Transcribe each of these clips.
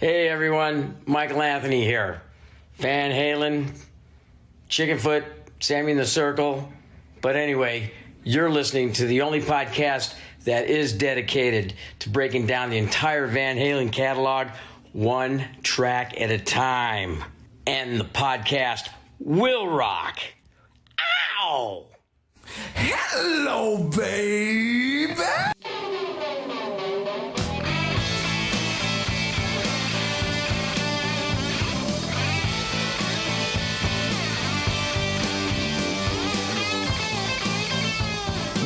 Hey everyone, Michael Anthony here. Van Halen, Chickenfoot, Sammy in the Circle. But anyway, you're listening to the only podcast that is dedicated to breaking down the entire Van Halen catalog one track at a time. And the podcast will rock. Ow! Hello, baby!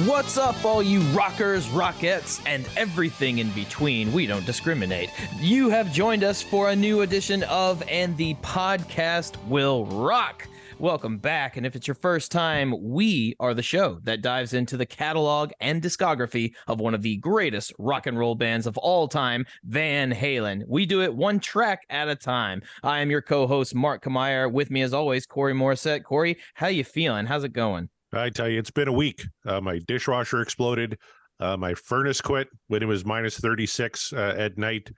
What's up, all you rockers, rockettes, and everything in between? We don't discriminate. You have joined us for a new edition of And the Podcast Will Rock. Welcome back, and if it's your first time, we are the show that dives into the catalog and discography of one of the greatest rock and roll bands of all time, Van Halen. We do it one track at a time. I am your co-host, Mark Kamier. With me, as always, Corey Morissette. Corey, how you feeling? How's it going? I tell you, it's been a week. My dishwasher exploded. My furnace quit when it was minus 36 at night.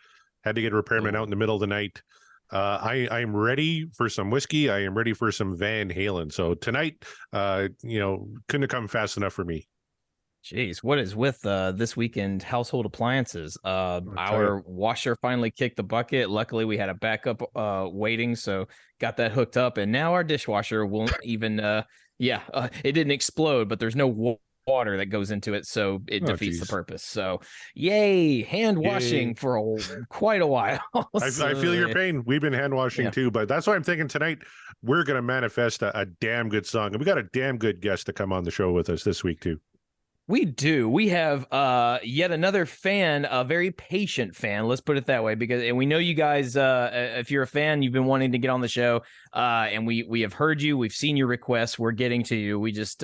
Had to get a repairman out in the middle of the night. I'm ready for some whiskey. I am ready for some Van Halen. So tonight, couldn't have come fast enough for me. Jeez, what is with this weekend household appliances? Our washer finally kicked the bucket. Luckily, we had a backup waiting, so got that hooked up. And now our dishwasher won't even... it didn't explode, but there's no water that goes into it, so it defeats the purpose. So, yay, hand washing for quite a while. I feel your pain. We've been hand washing too, but that's why I'm thinking tonight we're going to manifest a damn good song. And we got a damn good guest to come on the show with us this week too. We do. We have yet another fan, a very patient fan. Let's put it that way, and we know you guys. If you're a fan, you've been wanting to get on the show, and we have heard you. We've seen your requests. We're getting to you. We just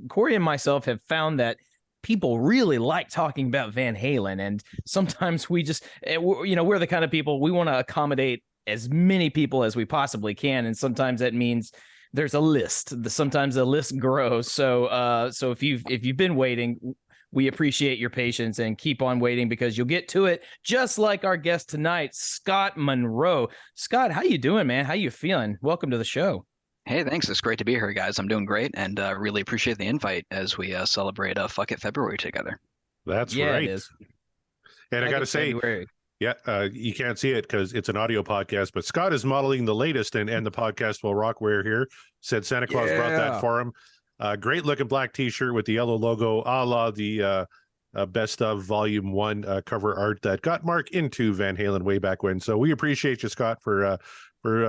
Corey and myself have found that people really like talking about Van Halen, and sometimes we just we're the kind of people we want to accommodate as many people as we possibly can, and sometimes that means there's a list. Sometimes the list grows. So if you've been waiting, we appreciate your patience and keep on waiting because you'll get to it. Just like our guest tonight, Scott Monroe. Scott, how you doing, man? How you feeling? Welcome to the show. Hey, thanks. It's great to be here, guys. I'm doing great and really appreciate the invite as we celebrate Fuck It February together. That's right. It is. And I got to say, you can't see it because it's an audio podcast, but Scott is modeling the latest and the podcast will rock wear here. Said Santa Claus brought that for him. Great looking black t-shirt with the yellow logo, a la the Best of Volume 1 cover art that got Mark into Van Halen way back when. So we appreciate you, Scott, for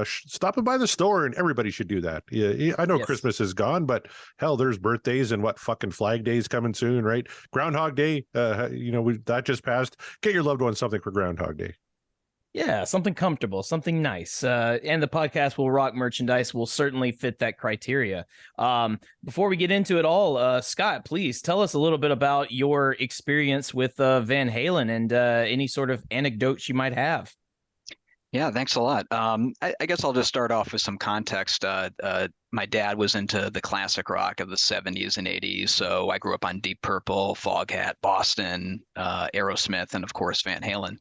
stopping by the store, and everybody should do that. Yeah, I know Christmas is gone, but hell, there's birthdays and fucking Flag Day's coming soon, right? Groundhog Day, that just passed. Get your loved one something for Groundhog Day. Yeah, something comfortable, something nice. And the podcast will rock merchandise will certainly fit that criteria. Before we get into it all, Scott, please tell us a little bit about your experience with Van Halen and any sort of anecdotes you might have. Yeah, thanks a lot. I guess I'll just start off with some context. My dad was into the classic rock of the 70s and 80s, so I grew up on Deep Purple, Foghat, Boston, Aerosmith, and of course Van Halen.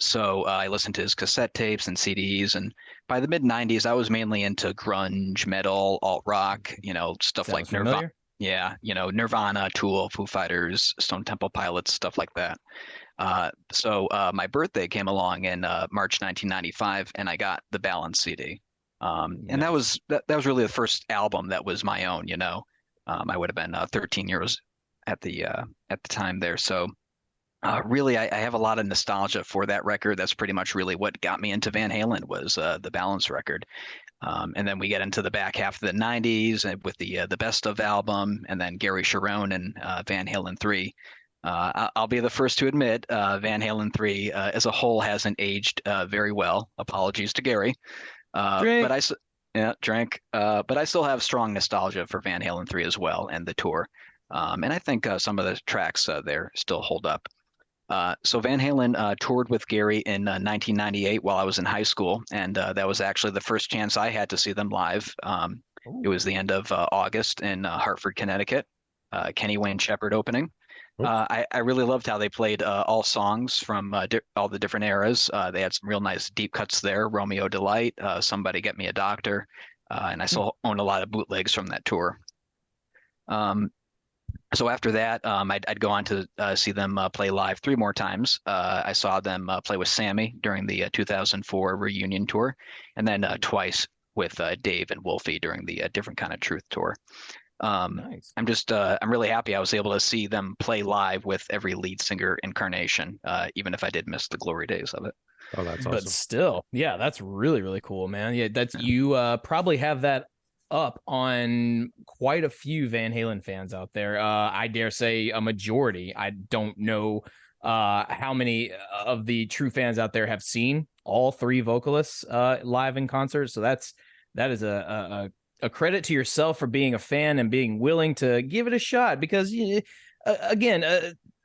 So I listened to his cassette tapes and CDs, and by the mid 90s, I was mainly into grunge, metal, alt rock, stuff Sounds like familiar. Nirvana, Nirvana, Tool, Foo Fighters, Stone Temple Pilots, stuff like that. So my birthday came along in March 1995, and I got the Balance CD. And that was really the first album that was my own. I would have been 13 years at the time there. So. Really, I have a lot of nostalgia for that record. That's pretty much really what got me into Van Halen was the Balance record. And then we get into the back half of the 90s with the Best of album, and then Gary Cherone and Van Halen 3. I'll be the first to admit Van Halen 3 as a whole hasn't aged very well. Apologies to Gary. But I still have strong nostalgia for Van Halen 3 as well and the tour. And I think some of the tracks there still hold up. So Van Halen toured with Gary in 1998 while I was in high school, and that was actually the first chance I had to see them live. It was the end of August in Hartford, Connecticut, Kenny Wayne Shepherd opening. I really loved how they played all songs from all the different eras. They had some real nice deep cuts there. Romeo Delight, Somebody Get Me a Doctor, and I still own a lot of bootlegs from that tour. So after that, I'd go on to see them play live 3 more times. I saw them play with Sammy during the 2004 reunion tour, and then twice with Dave and Wolfie during the Different Kind of Truth tour. Nice. I'm really happy I was able to see them play live with every lead singer incarnation, even if I did miss the glory days of it. Oh, that's awesome. But still, yeah, that's really, really cool, man. Yeah, that's you probably have that up on quite a few Van Halen fans out there. I dare say a majority. I don't know how many of the true fans out there have seen all 3 vocalists live in concert. So that is a credit to yourself for being a fan and being willing to give it a shot, because again,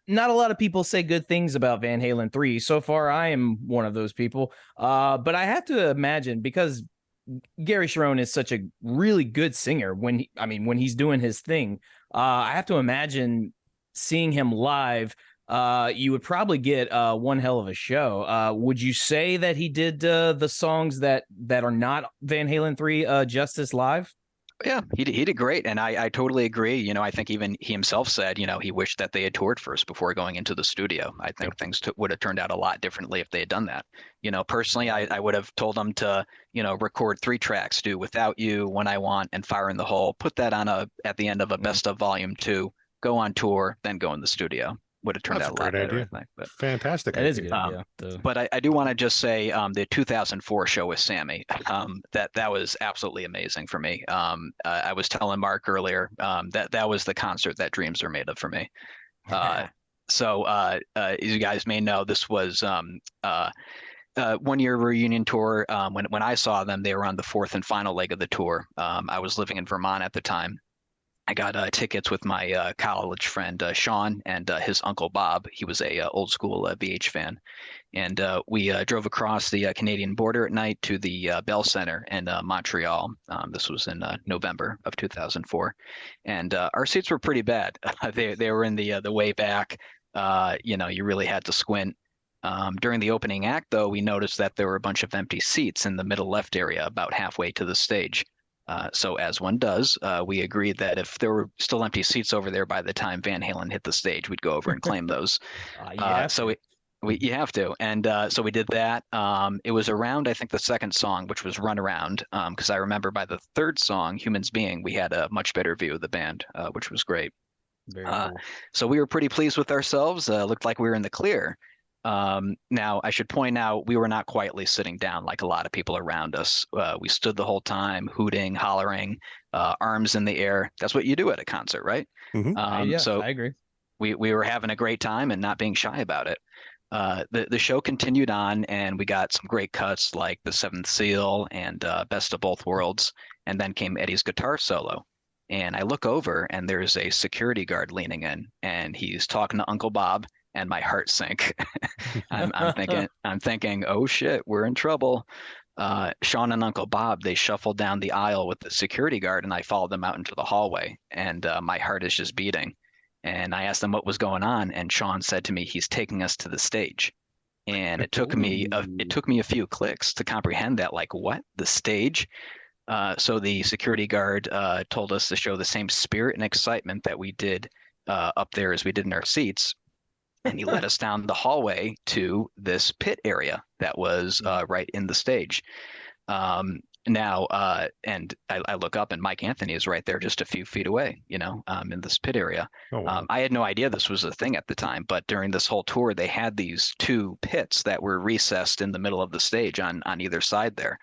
not a lot of people say good things about Van Halen 3. So far, I am one of those people. But I have to imagine, because Gary Cherone is such a really good singer when he's doing his thing, I have to imagine seeing him live, you would probably get one hell of a show. Would you say that he did the songs that are not Van Halen 3 justice live? Yeah, he did great, and I totally agree. I think even he himself said, he wished that they had toured first before going into the studio. I think things would have turned out a lot differently if they had done that. Personally, I would have told them to, record 3 tracks, do Without You, When I Want, and Fire in the Hole. Put that on at the end of a best of volume 2. Go on tour, then go in the studio. Would have turned out a lot better, I think. But fantastic. That is a good idea. But I do want to just say the 2004 show with Sammy, that was absolutely amazing for me. I was telling Mark earlier that was the concert that dreams are made of for me. So as you guys may know, this was 1-year reunion tour. When I saw them, they were on the 4th and final leg of the tour. I was living in Vermont at the time. I got tickets with my college friend Sean and his uncle Bob. He was a old school VH fan, and we drove across the Canadian border at night to the Bell Center in Montreal. This was in November of 2004, and our seats were pretty bad. They were in the way back. You really had to squint. During the opening act, though, we noticed that there were a bunch of empty seats in the middle left area, about halfway to the stage. So as one does, we agreed that if there were still empty seats over there by the time Van Halen hit the stage, we'd go over and claim those. So you have to. And so we did that. It was around, I think, the second song, which was Run Around, because I remember by the third song, Humans Being, we had a much better view of the band, which was great. Very cool. So we were pretty pleased with ourselves. Looked like we were in the clear. Now, I should point out, we were not quietly sitting down like a lot of people around us. We stood the whole time, hooting, hollering, arms in the air. That's what you do at a concert, right? Mm-hmm. So I agree. We were having a great time and not being shy about it. The show continued on, and we got some great cuts like The Seventh Seal and Best of Both Worlds. And then came Eddie's guitar solo. And I look over, and there's a security guard leaning in, and he's talking to Uncle Bob. And my heart sank. I'm thinking, oh shit, we're in trouble. Sean and Uncle Bob, they shuffled down the aisle with the security guard, and I followed them out into the hallway. And my heart is just beating. And I asked them what was going on, and Sean said to me, he's taking us to the stage. And it took me a few clicks to comprehend that. Like, what? The stage? So the security guard told us to show the same spirit and excitement that we did up there as we did in our seats. And he led us down the hallway to this pit area that was right in the stage. And I look up, and Mike Anthony is right there just a few feet away, in this pit area. Oh, wow. I had no idea this was a thing at the time, but during this whole tour, they had these 2 pits that were recessed in the middle of the stage on either side there.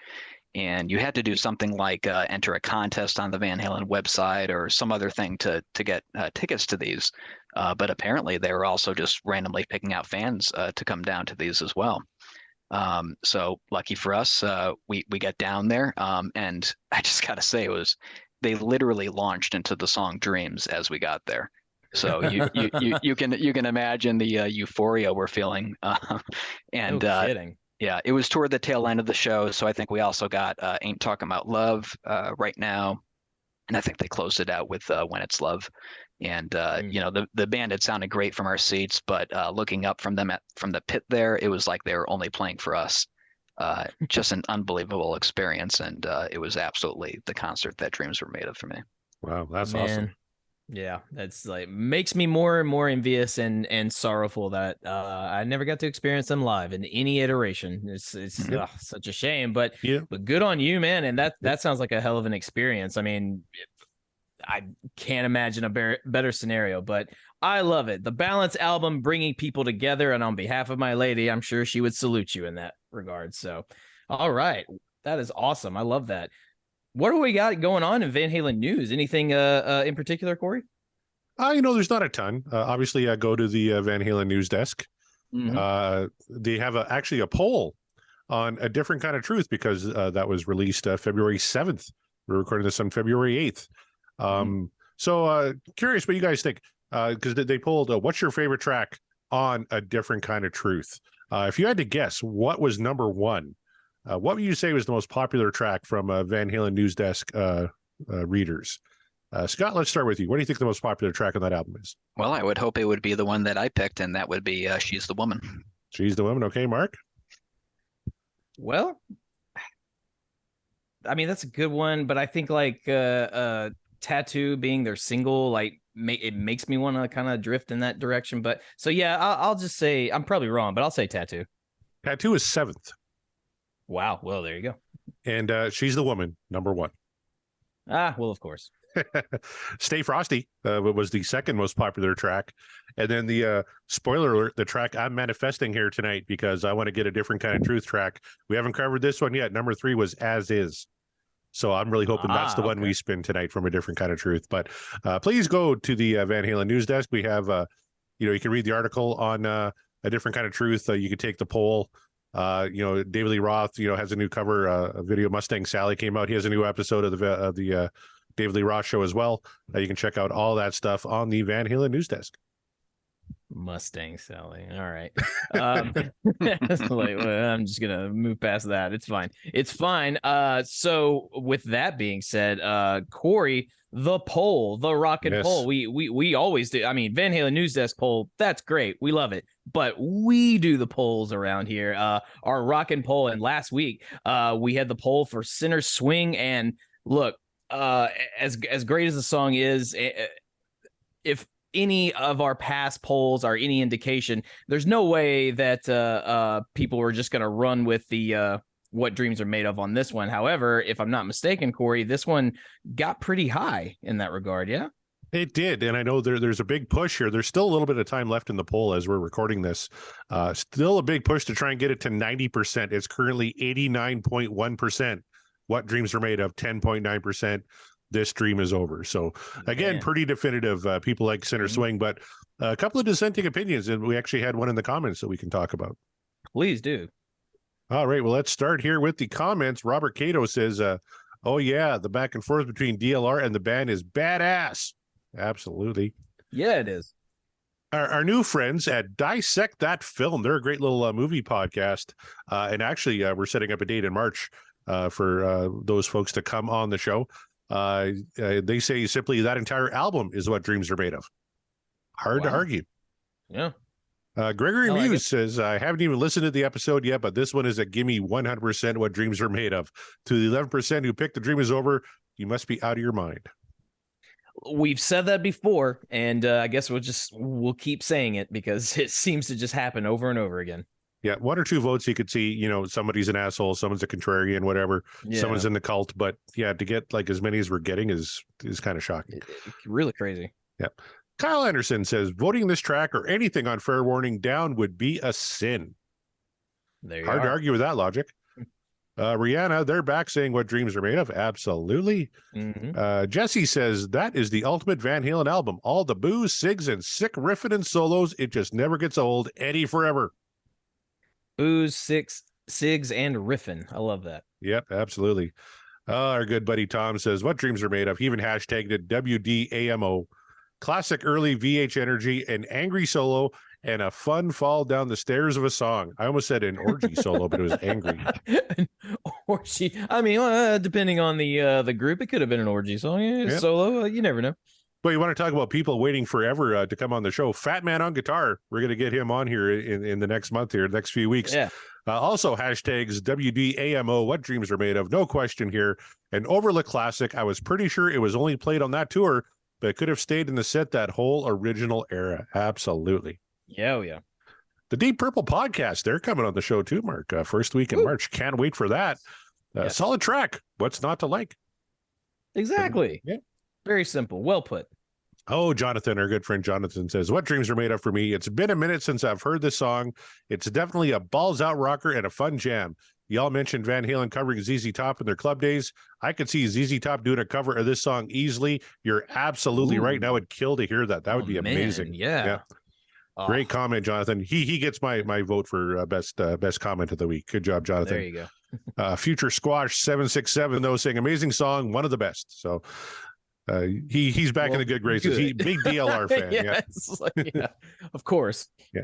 And you had to do something like enter a contest on the Van Halen website or some other thing to get tickets to these. But apparently they were also just randomly picking out fans to come down to these as well. So lucky for us, we got down there. And I just got to say, they literally launched into the song Dreams as we got there. So you can imagine the euphoria we're feeling. And no kidding. Yeah, it was toward the tail end of the show, so I think we also got Ain't Talking About Love right now. and I think they closed it out with When It's Love. And the band had sounded great from our seats, but looking up from them from the pit there, it was like they were only playing for us. Just an unbelievable experience, and it was absolutely the concert that dreams were made of for me. Wow, that's awesome. Yeah, that's like makes me more and more envious and sorrowful that I never got to experience them live in any iteration. It's such a shame, but good on you, man. And that sounds like a hell of an experience. I mean, I can't imagine a better scenario, but I love it. The Balance album bringing people together, and on behalf of my lady, I'm sure she would salute you in that regard. So, all right, that is awesome. I love that. What do we got going on in Van Halen news? Anything in particular, Corey? There's not a ton. Obviously, I go to the Van Halen news desk. Mm-hmm. They have actually a poll on A Different Kind of Truth because that was released February 7th. We're recording this on February 8th. So curious what you guys think, because they polled what's your favorite track on A Different Kind of Truth. If you had to guess what was number one, what would you say was the most popular track from Van Halen news desk readers? Scott, let's start with you. What do you think the most popular track on that album is? Well, I would hope it would be the one that I picked, and that would be She's the Woman. She's the Woman. Okay, Mark? Well, I mean, that's a good one, but I think like Tattoo being their single, like it makes me want to kind of drift in that direction. But so, yeah, I'll just say, I'm probably wrong, but I'll say Tattoo. Tattoo is 7th. Wow. Well, there you go. And She's the Woman, number 1. Well, of course. Stay Frosty was the second most popular track. And then the spoiler alert, the track I'm manifesting here tonight because I want to get a Different Kind of Truth track. We haven't covered this one yet. Number 3 was As Is. So I'm really hoping that's the one we spin tonight from A Different Kind of Truth. But please go to the Van Halen news desk. We have, you can read the article on A Different Kind of Truth. You can take the poll. David Lee Roth, has a new cover. A video Mustang Sally came out. He has a new episode of the David Lee Roth show as well. You can check out all that stuff on the Van Halen news desk. Mustang Sally. All right. I'm just gonna move past that. It's fine. So with that being said, Corey, the poll, the rock and poll, we always do. I mean, Van Halen news desk poll, that's great. We love it. But we do the polls around here. Our rock and poll, and last week we had the poll for Sinner's Swing, and look, as great as the song is, if any of our past polls are any indication, there's no way that people were just going to run with the What Dreams Are Made Of on this one. However, if I'm not mistaken, Corey, this one got pretty high in that regard. Yeah, it did. And I know there's a big push here. There's still a little bit of time left in the poll as we're recording this. Still a big push to try and get it to 90%. It's currently 89.1%. What Dreams Are Made Of, 10.9%. This dream is over. So again, pretty definitive. People like Center Swing, but a couple of dissenting opinions, and we actually had one in the comments that we can talk about. Please do. All right, well, let's start here with the comments. Robert Cato says, oh yeah, the back and forth between DLR and the band is badass. Absolutely. Yeah, it is. Our new friends at Dissect That Film, they're a great little movie podcast. And actually, we're setting up a date in March for those folks to come on the show. They say simply that entire album is what dreams are made of. Hard to argue. Yeah. Gregory Muse says, I haven't even listened to the episode yet, but this one is a gimme 100% what dreams are made of. To the 11% who picked The Dream Is Over, you must be out of your mind. We've said that before, and I guess we'll keep saying it because it seems to just happen over and over again. Yeah, 1 or 2 votes, you could see, somebody's an asshole, someone's a contrarian, whatever. Yeah. Someone's in the cult. But yeah, to get like as many as we're getting is kind of shocking. Really crazy. Yeah. Kyle Anderson says, voting this track or anything on Fair Warning down would be a sin. Hard to argue with that logic. Rihanna, they're back saying what dreams are made of. Absolutely. Mm-hmm. Jesse says, that is the ultimate Van Halen album. All the booze, cigs, and sick riffing and solos. It just never gets old. Eddie forever. Booze, cigs, and riffing. I love that. Yep, absolutely. Our good buddy Tom says, what dreams are made of? He even hashtagged it WDAMO. Classic early VH energy, an angry solo, and a fun fall down the stairs of a song. I almost said an orgy solo, but it was angry. orgy. I mean, depending on the group, it could have been an orgy song. Yeah, solo. You never know. Well, you want to talk about people waiting forever to come on the show? Fat Man on guitar. We're going to get him on here in the next month here, the next few weeks. Yeah. Also, hashtags WDAMO, what dreams are made of. No question here. An Overlook classic. I was pretty sure it was only played on that tour, but it could have stayed in the set that whole original era. Absolutely. Yeah, yeah. The Deep Purple podcast. They're coming on the show too, Mark. First week in March. Can't wait for that. Yes. Solid track. What's not to like? Exactly. Yeah. Very simple. Well put. Oh, Jonathan, our good friend Jonathan says, what dreams are made of for me? It's been a minute since I've heard this song. It's definitely a balls out rocker and a fun jam. Y'all mentioned Van Halen covering ZZ Top in their club days. I could see ZZ Top doing a cover of this song easily. You're absolutely right. Now would kill to hear that. That would be amazing. Yeah. Great comment, Jonathan. He gets my vote for best comment of the week. Good job, Jonathan. There you go. Future Squash 767 though saying amazing song, one of the best. So he's back in the good graces. He big DLR fan. Yeah, of course. Yeah.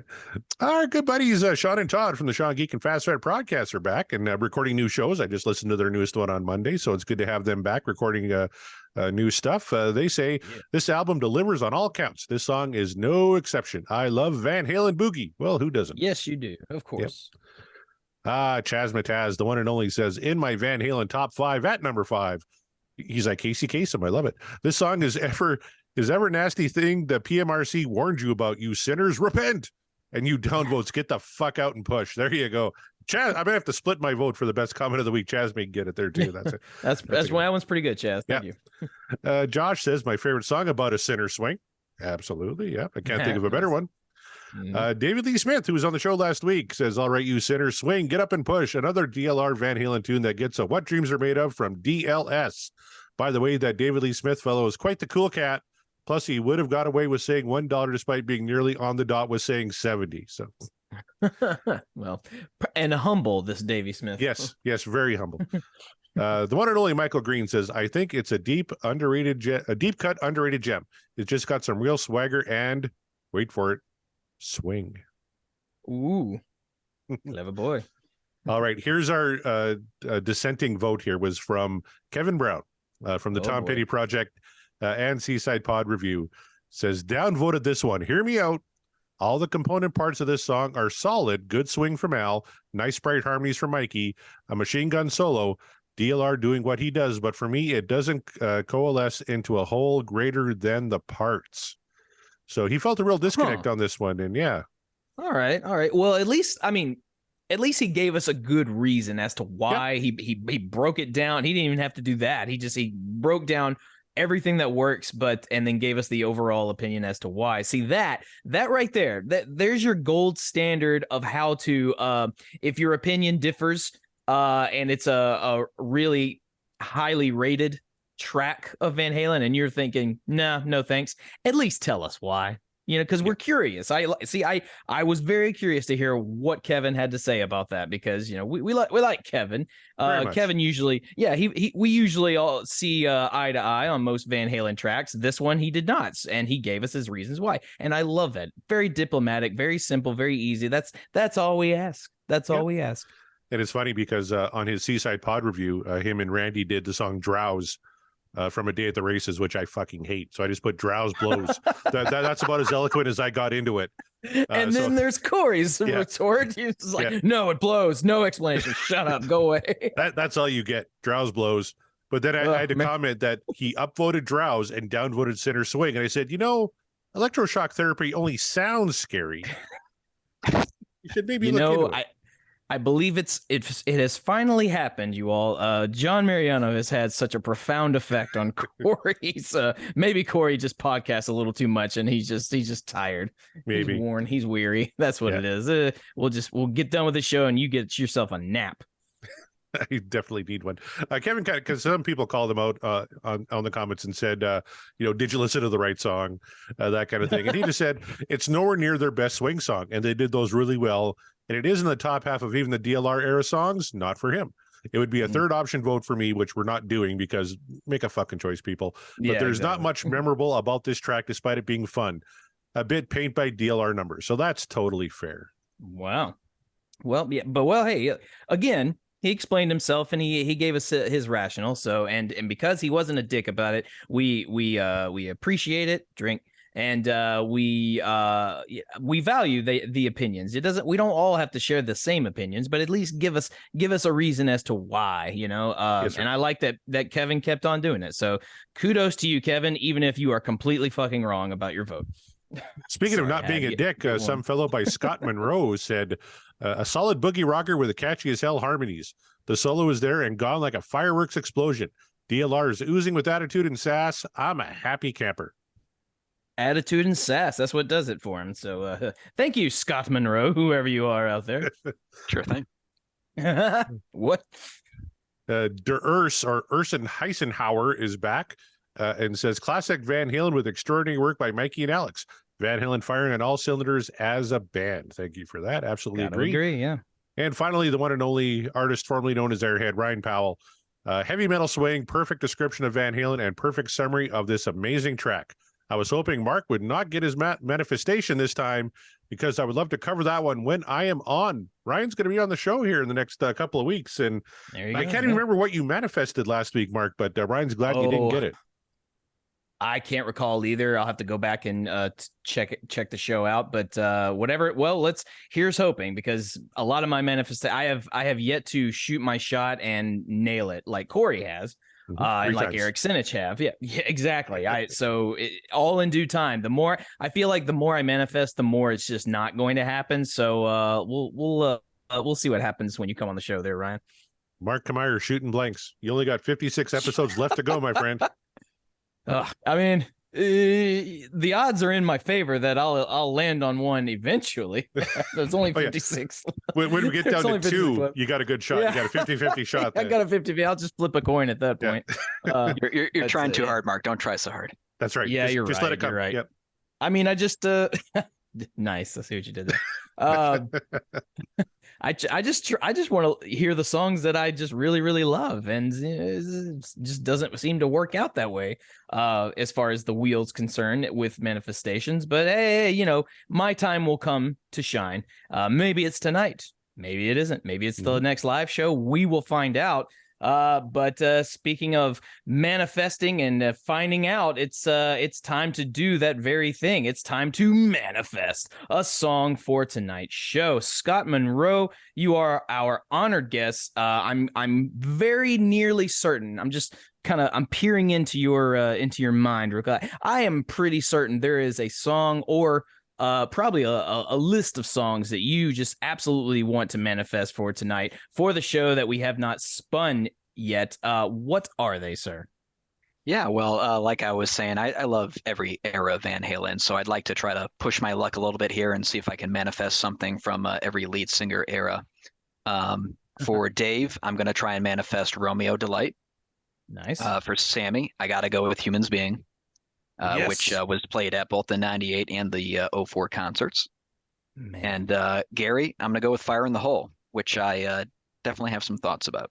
Our good buddies Sean and Todd from the Sean Geek and Fast Fred podcast are back and recording new shows. I just listened to their newest one on Monday, so it's good to have them back recording new stuff. They say this album delivers on all counts. This song is no exception. I love Van Halen Boogie. Well, who doesn't? Yes, you do. Of course. Yep. Chaz Mataz, the one and only, says in my Van Halen top 5 at number 5. He's like Casey Kasem. I love it. This song is ever nasty thing the PMRC warned you about. You sinners, repent. And you downvotes, get the fuck out and push. There you go. Chaz, I might have to split my vote for the best comment of the week. Chaz may get it there too. That's it. That one's pretty good, Chaz. Thank you. Josh says my favorite song about a sinner swing. Absolutely. Yeah. I can't think of a better one. David Lee Smith, who was on the show last week, says, all right, you sinners, swing, get up and push. Another DLR Van Halen tune that gets a What Dreams Are Made Of from DLS. By the way, that David Lee Smith fellow is quite the cool cat. Plus, he would have got away with saying $1 despite being nearly on the dot with saying 70. So, well, and humble, this Davy Smith. Yes, very humble. The one and only Michael Green says, I think it's a deep cut underrated gem. It just got some real swagger and, wait for it, swing. Ooh, clever boy. All right, here's our dissenting vote here was from Kevin Brown from the Tom Petty Project and Seaside Pod Review. Says, downvoted this one. Hear me out. All the component parts of this song are solid. Good swing from Al. Nice bright harmonies from Mikey. A machine gun solo. DLR doing what he does. But for me, it doesn't coalesce into a whole greater than the parts. So he felt a real disconnect on this one. And yeah. All right. Well, at least he gave us a good reason as to why he broke it down. He didn't even have to do that. He broke down everything that works, and then gave us the overall opinion as to why. See that right there, there's your gold standard of how to, if your opinion differs, and it's a really highly rated track of Van Halen and you're thinking, nah, no thanks, at least tell us why. Because we're curious. I was very curious to hear what Kevin had to say about that because we like Kevin. Kevin usually, we usually all see eye to eye on most Van Halen tracks. This one he did not, and he gave us his reasons why. And I love that. Very diplomatic, very simple, very easy. That's all we ask. That's all we ask. And it's funny because on his Seaside Pod Review, him and Randy did the song "Drowse." From A Day at the Races, which I fucking hate. So I just put Drowse Blows. That's about as eloquent as I got into it. And then there's Corey's retort. He's like, no, it blows. No explanation. Shut up. Go away. That's all you get. Drowse Blows. But then I had to comment that he upvoted Drowse and downvoted Sinner Swing. And I said, electroshock therapy only sounds scary. You should maybe look into it. I believe it has finally happened, you all. John Mariano has had such a profound effect on Corey. Maybe Corey just podcasts a little too much and he's just tired. Maybe he's worn, he's weary. That's what it is. We'll get done with the show and you get yourself a nap. I definitely need one. Kevin, because some people called him out on the comments and said, did you listen to the right song? That kind of thing. And he just said, it's nowhere near their best swing song. And they did those really well. And it is in the top half of even the DLR era songs, not for him. It would be a third option vote for me, which we're not doing because make a fucking choice, people. But there's not much memorable about this track, despite it being fun. A bit paint by DLR numbers. So that's totally fair. Wow. Well, hey, again, he explained himself, and he gave us his rationale. So and because he wasn't a dick about it, we appreciate it. Drink. And we value the opinions. We don't all have to share the same opinions, but at least give us a reason as to why, Yes, and I like that Kevin kept on doing it. So kudos to you, Kevin, even if you are completely fucking wrong about your vote. Speaking of not being a dick, some fellow by Scott Monroe said, a solid boogie rocker with a catchy as hell harmonies. The solo is there and gone like a fireworks explosion. DLR is oozing with attitude and sass. I'm a happy camper. Attitude and sass. That's what does it for him. So thank you, Scott Monroe, whoever you are out there. Sure thing. What? Der Urs, or Urson Heisenhauer, is back and says, classic Van Halen with extraordinary work by Mikey and Alex. Van Halen firing on all cylinders as a band. Thank you for that. Absolutely agree. Yeah. And finally, the one and only artist formerly known as Airhead, Ryan Powell. Heavy metal swing, perfect description of Van Halen, and perfect summary of this amazing track. I was hoping Mark would not get his manifestation this time, because I would love to cover that one when I am on. Ryan's going to be on the show here in the next couple of weeks. And I can't even remember what you manifested last week, Mark, but Ryan's glad you didn't get it. I can't recall either. I'll have to go back and check the show out. But whatever. Well, here's hoping, because a lot of my I have yet to shoot my shot and nail it like Corey has. And like Eric Sinich have. Yeah, exactly. All in due time. The more I feel like the more I manifest, the more it's just not going to happen. So we'll see what happens when you come on the show there, Ryan. Mark Kameyer shooting blanks. You only got 56 episodes left to go, my friend. I mean, the odds are in my favor that I'll land on one eventually. There's only 56. When we get down to 2, you got a good shot. Yeah. You got a 50-50 shot there. I got a 50. I'll just flip a coin at that point. You're trying too hard, Mark. Don't try so hard. That's right. Yeah, you're just right. Let it come. You're right. Yep. I mean, I just nice. I see what you did there. I just want to hear the songs that I just really, really love, and it just doesn't seem to work out that way as far as the wheel's concerned with manifestations. But hey, my time will come to shine. Maybe it's tonight. Maybe it isn't. Maybe it's the next live show. We will find out. But speaking of manifesting and finding out, it's time to do that very thing. It's time to manifest a song for tonight's show. Scott Monroe, you are our honored guest. I'm very nearly certain. I'm peering into your mind. I am pretty certain there is a song or probably a list of songs that you just absolutely want to manifest for tonight for the show that we have not spun yet. What are they, sir? Yeah, well, like I was saying, I love every era of Van Halen, so I'd like to try to push my luck a little bit here and see if I can manifest something from every lead singer era. For Dave, I'm going to try and manifest Romeo Delight. Nice. For Sammy, I got to go with Humans Being. Yes. Which was played at both the 98 and the 04 concerts. Man. And Gary, I'm going to go with Fire in the Hole, which I definitely have some thoughts about.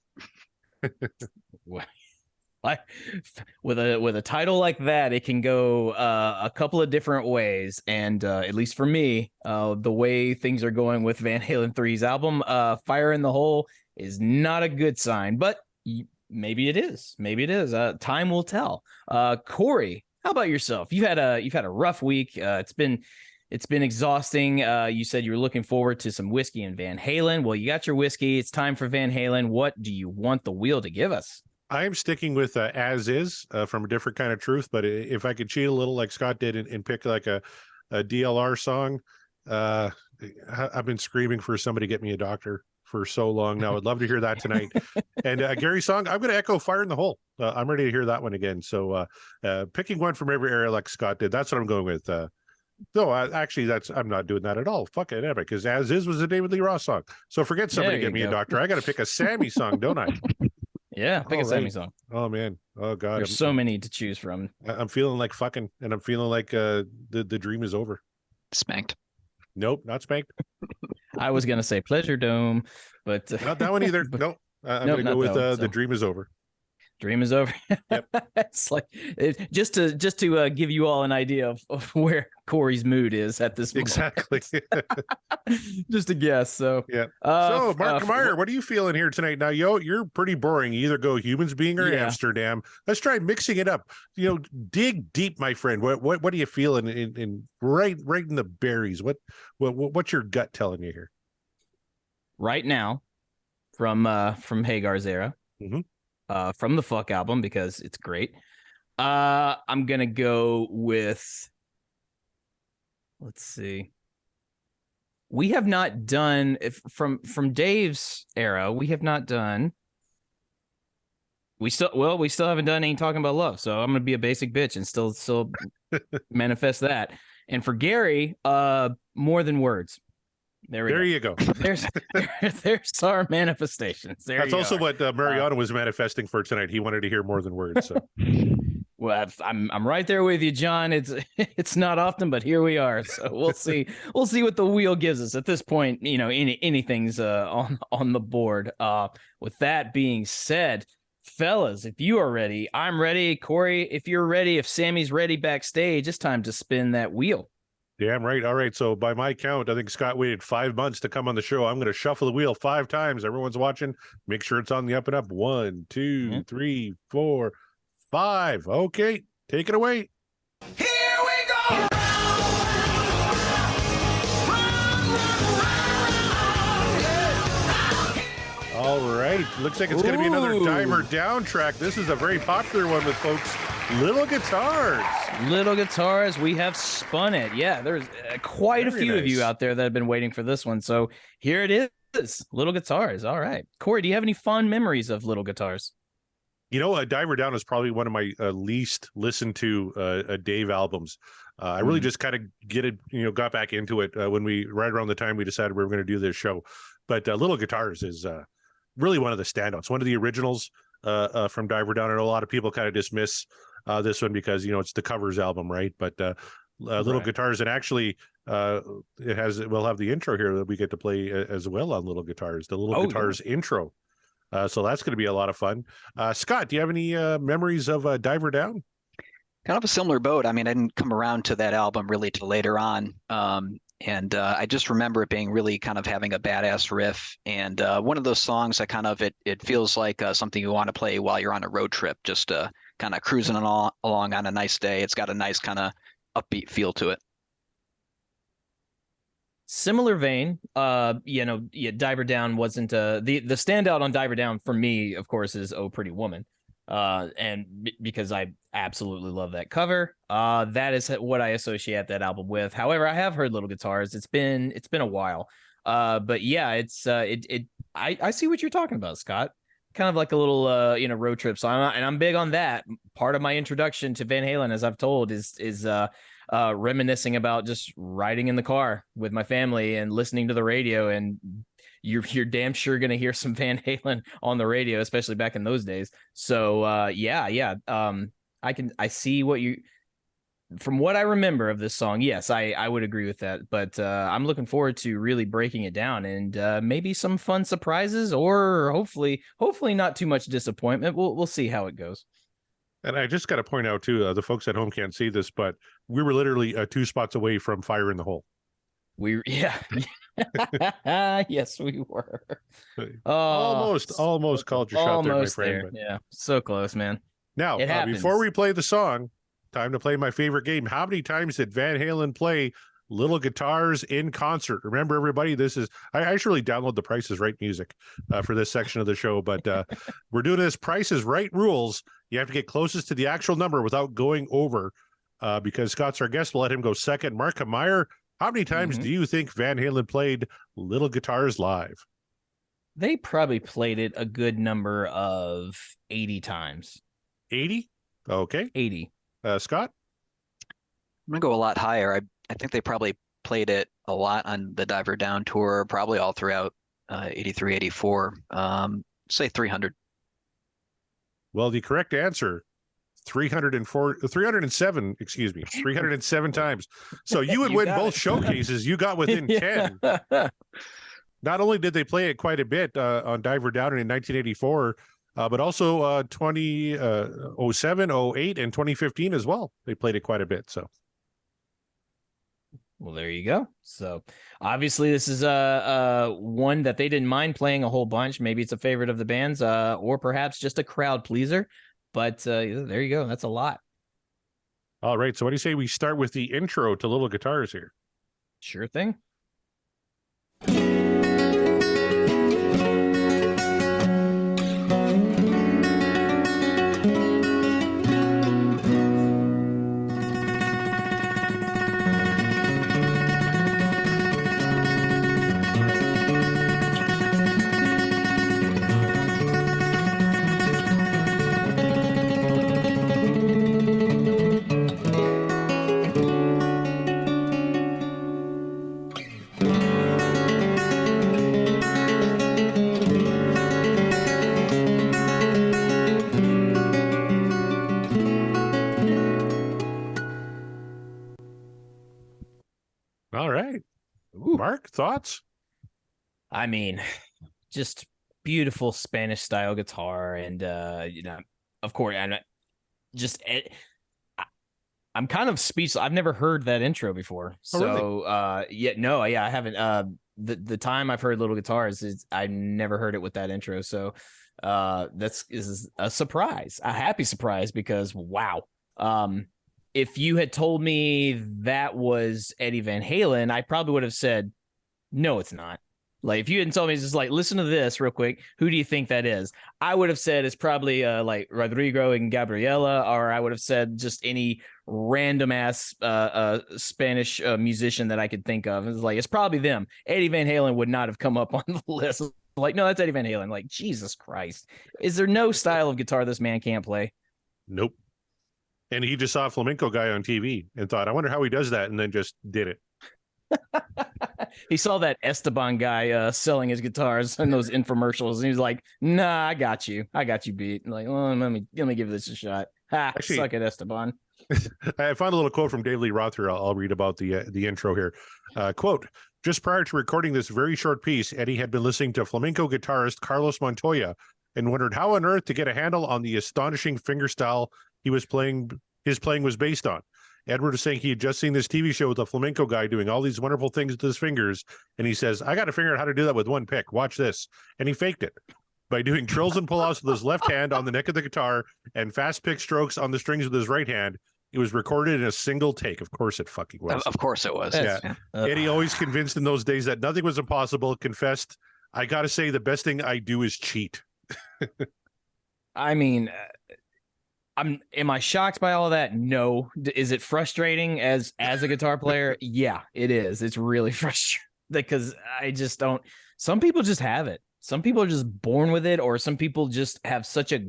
With a title like that, it can go a couple of different ways. And at least for me, the way things are going with Van Halen 3's album, Fire in the Hole is not a good sign. But maybe it is. Maybe it is. Time will tell. Corey, how about yourself? You've had a rough week. It's been exhausting. You said you were looking forward to some whiskey and Van Halen. Well, you got your whiskey. It's time for Van Halen. What do you want the wheel to give us? I'm sticking with As Is from A Different Kind of Truth. But if I could cheat a little like Scott did and pick like a DLR song, I've been screaming for somebody to get me a doctor for so long now. I'd love to hear that tonight. And Gary's song, I'm going to echo Fire in the Hole. I'm ready to hear that one again. So picking one from every area like Scott did, that's what I'm going with. No, actually, I'm not doing that at all. Fuck it, because As Is was a David Lee Roth song. So forget somebody get me a doctor. I got to pick a Sammy song, don't I? Yeah, pick a Sammy song. Oh, man. Oh, God. There's so many to choose from. I'm feeling like fucking, and I'm feeling like the dream is over. Spanked. Nope, not spanked. I was going to say Pleasure Dome, but... not that one either. Nope. I'm going to go with The Dream is Over. Dream is over. Yep. It's like just to give you all an idea of where Corey's mood is at this moment. Exactly. Just a guess. So yeah. So Mark Meyer, what are you feeling here tonight? Now, you're pretty boring. You either go humans being or Amsterdam. Let's try mixing it up. Dig deep, my friend. What are you feeling in right in the berries? What's your gut telling you here? Right now, from Hagar's era. Mm-hmm. From the Fuck album, because it's great. I'm gonna go with, let's see. We have not done from Dave's era. We have not done. We still haven't done Ain't Talking About Love. So I'm gonna be a basic bitch and still manifest that. And for Gary, More Than Words. There you go. There's our manifestations. That's also what Mariano was manifesting for tonight. He wanted to hear more than words. So. Well, I'm right there with you, John. It's not often, but here we are. So we'll see. We'll see what the wheel gives us. At this point, anything's on the board. With that being said, fellas, if you are ready, I'm ready. Corey, if you're ready, if Sammy's ready backstage, it's time to spin that wheel. Damn right. All right. So by my count, I think Scott waited 5 months to come on the show. I'm going to shuffle the wheel 5 times. Everyone's watching. Make sure it's on the up and up. 1, 2, 3, 4, 5. Okay. Take it away. Here we go. All right. Looks like it's going to be another Dimer Down track. This is a very popular one with folks. Little Guitars. Little Guitars. We have spun it. Yeah, there's quite a few of you out there that have been waiting for this one. So here it is. Little Guitars. All right. Corey, do you have any fond memories of Little Guitars? Diver Down is probably one of my least listened to Dave albums. I really just kind of got back into it right around the time we decided we were going to do this show. But Little Guitars is really one of the standouts, one of the originals from Diver Down. I know a lot of people kind of dismiss this one because it's the covers album, right? But Little Guitars, and actually we'll have the intro here that we get to play as well on Little Guitars, the Little Guitars intro. So that's going to be a lot of fun. Scott, do you have any memories of Diver Down? Kind of a similar boat. I mean, I didn't come around to that album really till later on. And I just remember it being really kind of having a badass riff. And one of those songs that kind of, it feels like something you want to play while you're on a road trip, just kind of cruising along on a nice day. It's got a nice kind of upbeat feel to it. Similar vein, Diver Down wasn't the standout on Diver Down for me, of course, is Oh Pretty Woman. Because I absolutely love that cover. That is what I associate that album with. However, I have heard Little Guitars. It's been a while. But yeah, I see what you're talking about, Scott. Kind of like a little road trip song, and I'm big on that. Part of my introduction to Van Halen, as I've told, is reminiscing about just riding in the car with my family and listening to the radio, and you're damn sure going to hear some Van Halen on the radio, especially back in those days. So I see what you, from what I remember of this song. Yes, I would agree with that, but I'm looking forward to really breaking it down and maybe some fun surprises, or hopefully not too much disappointment. We'll see how it goes. And I just got to point out too, the folks at home can't see this, but we were literally 2 spots away from Fire in the Hole. Yes, we were. Almost called your shot there, my friend. But... Yeah, so close, man. Now, before we play the song, time to play my favorite game. How many times did Van Halen play Little Guitars in concert? Remember, everybody, I actually download the Price is Right music for this section of the show, but we're doing this Price is Right rules. You have to get closest to the actual number without going over, because Scott's our guest. We'll let him go second. Mark Meyer, how many times do you think Van Halen played Little Guitars live? They probably played it a good number of 80 times. 80? Okay. 80. Scott? I'm going to go a lot higher. I think they probably played it a lot on the Diver Down tour, probably all throughout 83, 84. Say 300. Well, the correct answer, 307 times. So you would win both showcases. You got within 10. Not only did they play it quite a bit on Diver Down in 1984, but also 2007, 08, and 2015 as well. They played it quite a bit. So, well, there you go. So obviously this is one that they didn't mind playing a whole bunch. Maybe it's a favorite of the band's, or perhaps just a crowd pleaser. But there you go. That's a lot. All right. So what do you say we start with the intro to Little Guitars here? Sure thing. All right. Ooh. Mark, thoughts? I mean, just beautiful Spanish style guitar. And, of course, I'm kind of speechless. I've never heard that intro before. So, really? I haven't. The time I've heard Little Guitars, I've never heard it with that intro. So, this is a surprise, a happy surprise, because wow. If you had told me that was Eddie Van Halen, I probably would have said, no, it's not. Like, if you hadn't told me, it's just like, listen to this real quick. Who do you think that is? I would have said it's probably like Rodrigo and Gabriela, or I would have said just any random ass Spanish musician that I could think of. It's like, it's probably them. Eddie Van Halen would not have come up on the list. Like, no, that's Eddie Van Halen. Like, Jesus Christ. Is there no style of guitar this man can't play? Nope. And he just saw a flamenco guy on TV and thought, I wonder how he does that, and then just did it. He saw that Esteban guy selling his guitars in those infomercials, and he was like, nah, I got you beat. And like, well, let me give this a shot. Actually, suck it, Esteban. I found a little quote from Dave Lee Roth here. I'll read about the intro here. Quote, just prior to recording this very short piece, Eddie had been listening to flamenco guitarist Carlos Montoya and wondered how on earth to get a handle on the astonishing fingerstyle his playing was based on. Edward is saying he had just seen this TV show with a flamenco guy doing all these wonderful things with his fingers, and he says, I got to figure out how to do that with one pick. Watch this. And he faked it by doing trills and pull-offs with his left hand on the neck of the guitar and fast pick strokes on the strings with his right hand. It was recorded in a single take. Of course it fucking was. Of course it was. Yeah. Eddie, always convinced in those days that nothing was impossible, confessed, I got to say the best thing I do is cheat. I mean... am I shocked by all of that? No. Is it frustrating as a guitar player? Yeah, it is. It's really frustrating because I just don't. Some people just have it. Some people are just born with it, or some people just have such a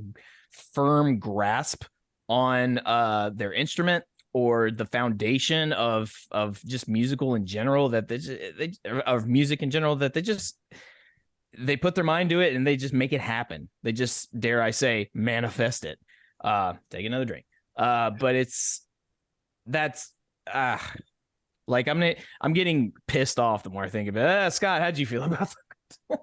firm grasp on their instrument or the foundation of just musical in general that of music in general that they put their mind to it and they just make it happen. They just, dare I say, manifest it. Take another drink. But like I'm getting pissed off the more I think of it. Scott, how'd you feel about that?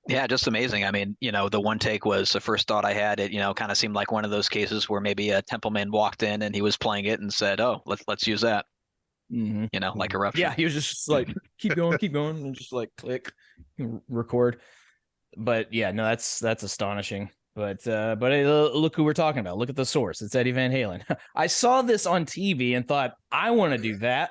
Yeah, just amazing. I mean, the one take was the first thought I had. It, kind of seemed like one of those cases where maybe a Templeman walked in and he was playing it and said, "Oh, let's use that." Mm-hmm. Like Eruption. Yeah, he was just like, keep going, and just like click, record. But yeah, no, that's astonishing. But look who we're talking about. Look at the source. It's Eddie Van Halen. I saw this on TV and thought, I want to do that.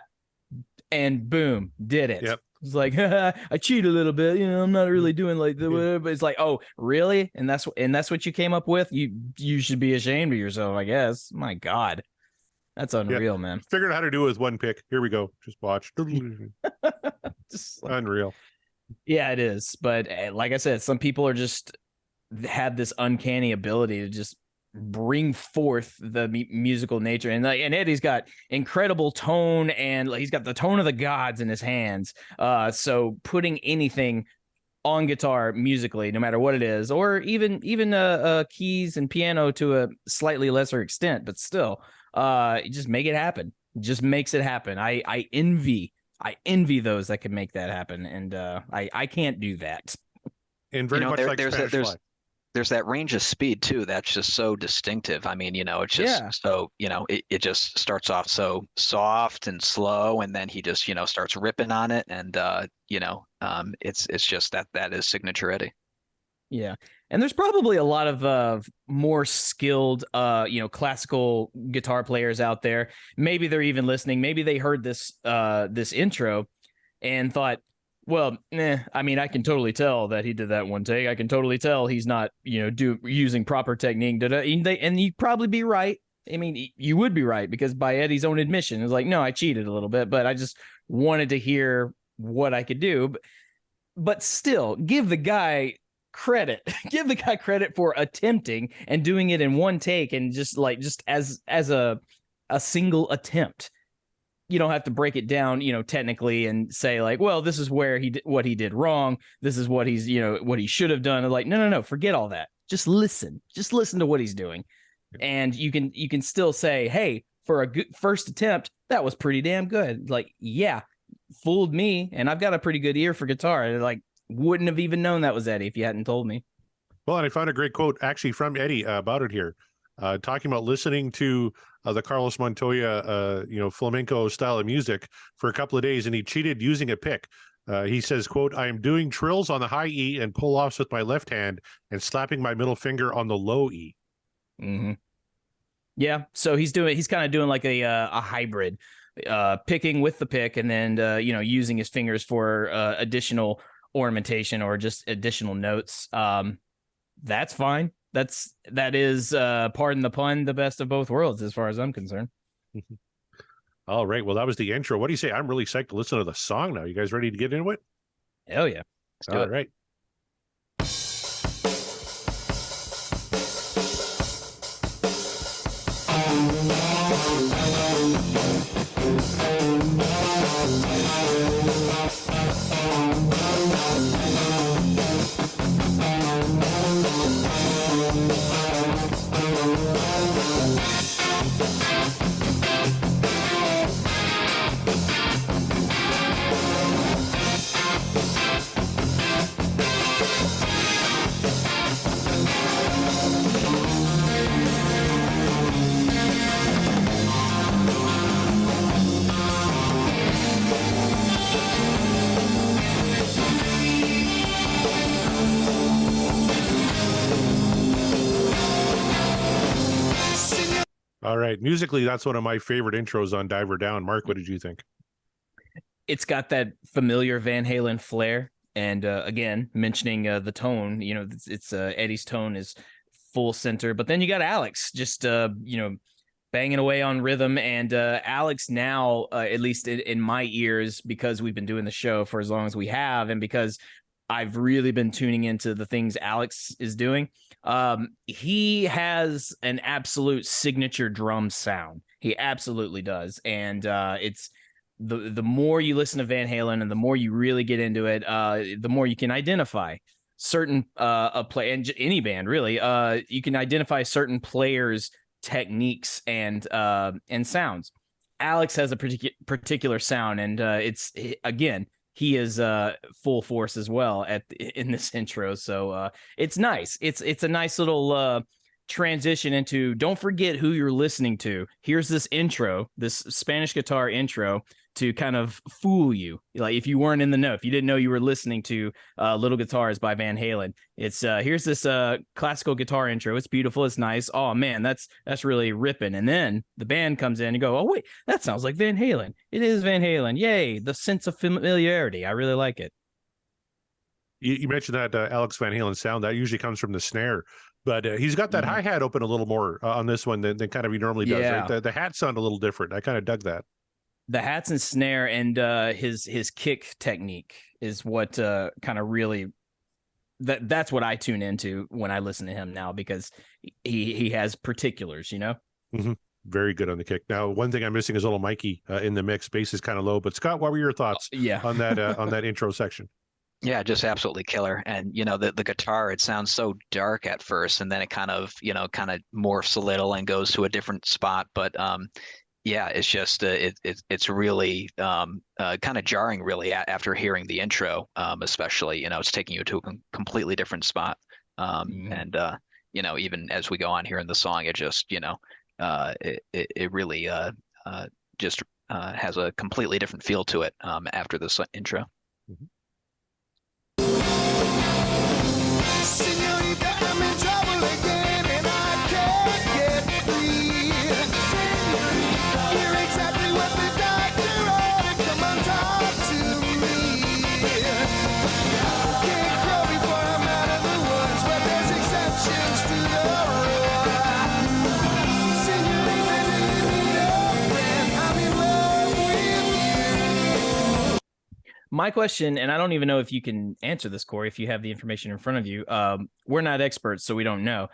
And boom, did it. Yep. It's like, I cheat a little bit. I'm not really doing like the, but it's like, oh, really? And that's what you came up with? You should be ashamed of yourself, I guess. My God. That's unreal, man. Figured out how to do it with one pick. Here we go. Just watch. Just unreal. Yeah, it is. But like I said, some people are just have this uncanny ability to just bring forth the musical nature, and Eddie's got incredible tone, and he's got the tone of the gods in his hands. So putting anything on guitar musically, no matter what it is, or even keys and piano to a slightly lesser extent, but still, just make it happen. Just makes it happen. I envy those that can make that happen, and I can't do that. And very much like Spanish Fly. there's that range of speed too that's just so distinctive. I mean, it's just so, it just starts off so soft and slow, and then he just, starts ripping on it, and it's just that is signature Eddie. Yeah. And there's probably a lot of more skilled classical guitar players out there. Maybe they're even listening. Maybe they heard this intro and thought, well, I mean, I can totally tell that he did that one take. I can totally tell he's not, using proper technique. And you'd probably be right. I mean, you would be right, because by Eddie's own admission, it's like, no, I cheated a little bit, but I just wanted to hear what I could do. But still, give the guy credit. Give the guy credit for attempting and doing it in one take, and just as a single attempt. You don't have to break it down, technically, and say like, well, this is where what he did wrong. This is what he's, what he should have done. Like, no, forget all that. Just listen to what he's doing. And you can still say, hey, for a good first attempt, that was pretty damn good. Like, yeah, fooled me. And I've got a pretty good ear for guitar. Like, wouldn't have even known that was Eddie if you hadn't told me. Well, and I found a great quote actually from Eddie about it here, talking about listening to the Carlos Montoya, flamenco style of music for a couple of days, and he cheated using a pick. He says, quote, I am doing trills on the high E and pull-offs with my left hand and slapping my middle finger on the low E. Mm-hmm. Yeah, so he's kind of doing like a hybrid, picking with the pick, and then, using his fingers for additional ornamentation or just additional notes. That's fine. That is, pardon the pun, the best of both worlds as far as I'm concerned. All right. Well, that was the intro. What do you say? I'm really psyched to listen to the song now. You guys ready to get into it? Hell yeah. Let's do it. All right. All right. Musically, that's one of my favorite intros on Diver Down. Mark, what did you think? It's got that familiar Van Halen flair. And again, mentioning the tone, it's Eddie's tone is full center. But then you got Alex just, banging away on rhythm. And Alex now, at least in my ears, because we've been doing the show for as long as we have, and because I've really been tuning into the things Alex is doing. He has an absolute signature drum sound. He absolutely does. And it's the more you listen to Van Halen and the more you really get into it, the more you can identify certain and any band really. You can identify certain players' techniques and sounds. Alex has a particular sound, and it's again. He is full force as well in this intro. So it's nice. It's a nice little transition into, don't forget who you're listening to. Here's this intro, this Spanish guitar intro, to kind of fool you. Like if you weren't in the know, if you didn't know you were listening to Little Guitars by Van Halen, it's here's this classical guitar intro. It's beautiful. It's nice. Oh man, that's really ripping. And then the band comes in and go, oh wait, that sounds like Van Halen. It is Van Halen. Yay. The sense of familiarity. I really like it. You mentioned that Alex Van Halen sound that usually comes from the snare, but he's got that hi-hat open a little more on this one than kind of he normally does. Yeah. Right? The hats sound a little different. I kind of dug that. The hats and snare and his kick technique is what kind of really that's what I tune into when I listen to him now, because he has particulars, Mm-hmm. Very good on the kick. Now, one thing I'm missing is a little Mikey in the mix. Bass is kind of low, but Scott, what were your thoughts on that intro section? Yeah, just absolutely killer. And the guitar, it sounds so dark at first, and then it kind of morphs a little and goes to a different spot. But yeah, it's just it's really kind of jarring, really, after hearing the intro, especially. It's taking you to a completely different spot. And even as we go on here in the song, it just it really just has a completely different feel to it after this intro. Señorita, I'm in trouble again and I can't get free. Señorita, you're exactly what the doctor ordered. Come on, talk to me. Can't grow before I'm out of the woods, but there's exceptions to the rule. Señorita, do you need a friend? I'm in love with you. My question, and I don't even know if you can answer this, Corey, if you have the information in front of you. We're not experts, so we don't know.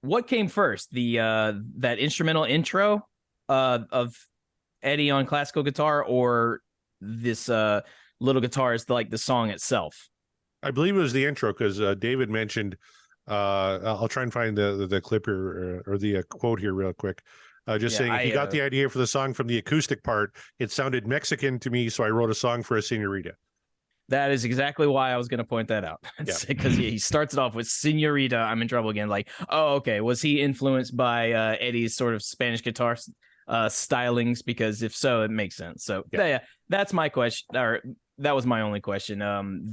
What came first, that instrumental intro of Eddie on classical guitar, or this little guitar is like the song itself? I believe it was the intro, because David mentioned. I'll try and find the clip here or the quote here real quick. Saying he got the idea for the song from the acoustic part. It sounded Mexican to me, so I wrote a song for a señorita. That is exactly why I was going to point that out. Because he starts it off with Señorita, I'm in trouble again. Like, oh, okay. Was he influenced by Eddie's sort of Spanish guitar stylings? Because if so, it makes sense. So yeah, that's my question. Or that was my only question.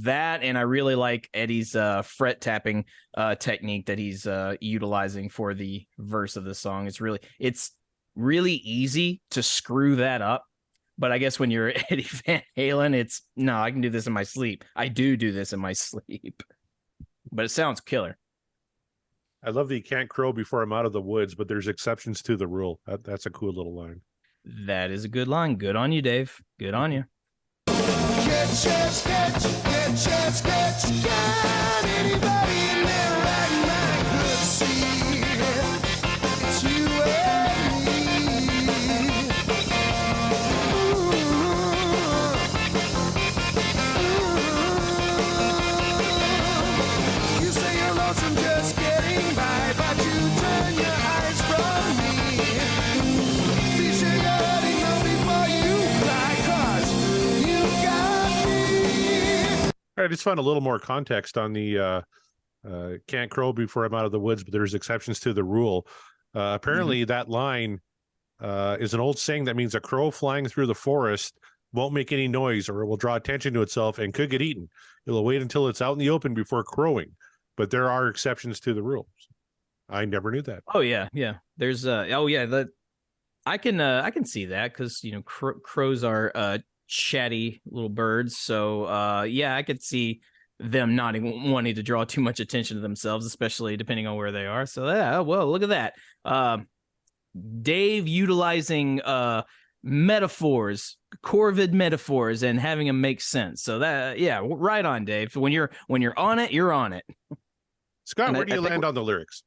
That, and I really like Eddie's fret tapping technique that he's utilizing for the verse of the song. It's really easy to screw that up. But I guess when you're Eddie Van Halen, I can do this in my sleep. I do this in my sleep. But it sounds killer. I love that you can't crow before I'm out of the woods, but there's exceptions to the rule. That's a cool little line. That is a good line. Good on you, Dave. Good on you. Got anybody in there right now could see it's you and me. You say you're lonesome just getting by, but you turn your eyes from me. Be sure you're letting know before you cry, 'cause you got me. All right, I just found a little more context on the can't crow before I'm out of the woods, but there's exceptions to the rule. Apparently, that line is an old saying that means a crow flying through the forest won't make any noise, or it will draw attention to itself and could get eaten. It will wait until it's out in the open before crowing. But there are exceptions to the rules. I never knew that. Oh yeah. There's I can see that, because crows are chatty little birds. So I could see them not wanting to draw too much attention to themselves, especially depending on where they are. So well, look at that. Dave utilizing metaphors, corvid metaphors, and having them make sense. So right on, Dave. When you're on it, you're on it. Scott, where do you land on the lyrics?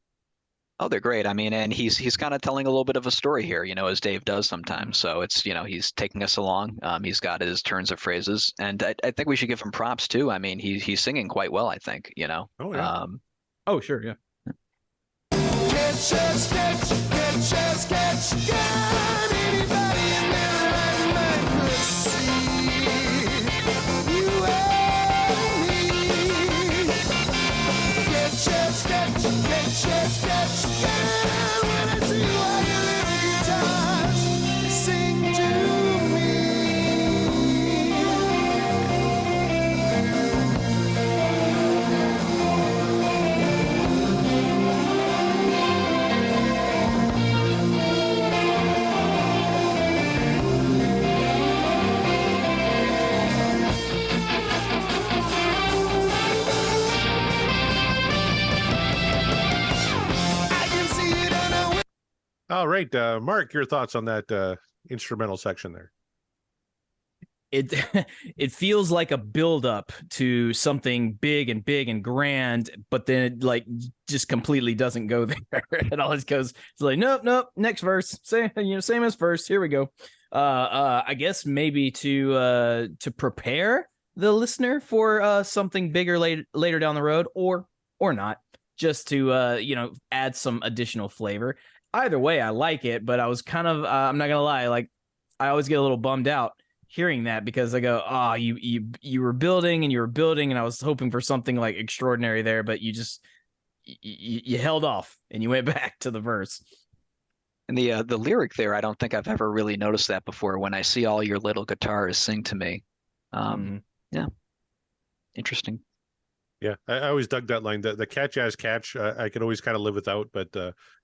Oh, they're great. I mean, and he's kind of telling a little bit of a story here, as Dave does sometimes. So it's, he's taking us along. He's got his turns of phrases, and I think we should give him props too. I mean, he's singing quite well, I think. Oh yeah. Oh sure, yeah. Got anybody in there right now could see you and me. When I see all your little guitars sing to me. All right, Mark, your thoughts on that instrumental section there? It feels like a build-up to something big and grand, but then it just completely doesn't go there. It always goes, it's like nope, next verse, same as first. Here we go. I guess maybe to prepare the listener for something bigger later down the road, or not, just to add some additional flavor. Either way, I like it, but I was kind of I'm not gonna lie, I always get a little bummed out hearing that because I go, oh, you were building and you were building, and I was hoping for something like extraordinary there, but you just you held off and you went back to the verse. And the lyric there, I don't think I've ever really noticed that before. When I see all your little guitars sing to me, yeah, interesting. Yeah, I always dug that line. The catch as catch, I could always kind of live without, but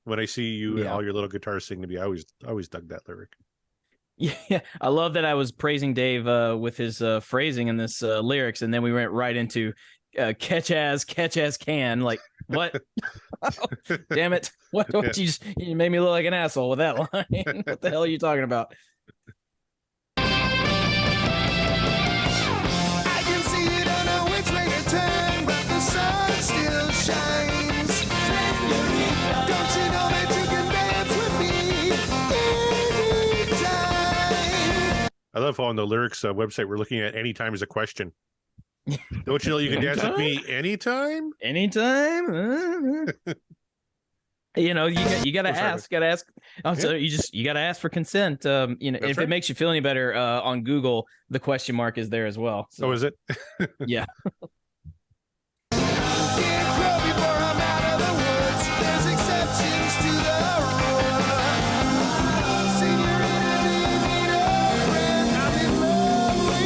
when I see you and all your little guitars sing to me, I always dug that lyric. Yeah, I love that I was praising Dave with his phrasing in this lyrics, and then we went right into catch as can. Like, what? Oh, damn it! What? You made me look like an asshole with that line. What the hell are you talking about? I can see it on a which way to turn, but the sun still shines. Don't you know that you can dance with me anytime? I love how on the lyrics website we're looking at anytime as a question. Don't you know you can dance with me anytime? Anytime? You know, you gotta ask. So you gotta ask for consent. You know, if it makes you feel any better, on Google, the question mark is there as well. So. Oh, is it? Yeah. Can't grow before I'm out of the woods. There's exceptions to the rule. Senorita, do you need a friend? I'm in love with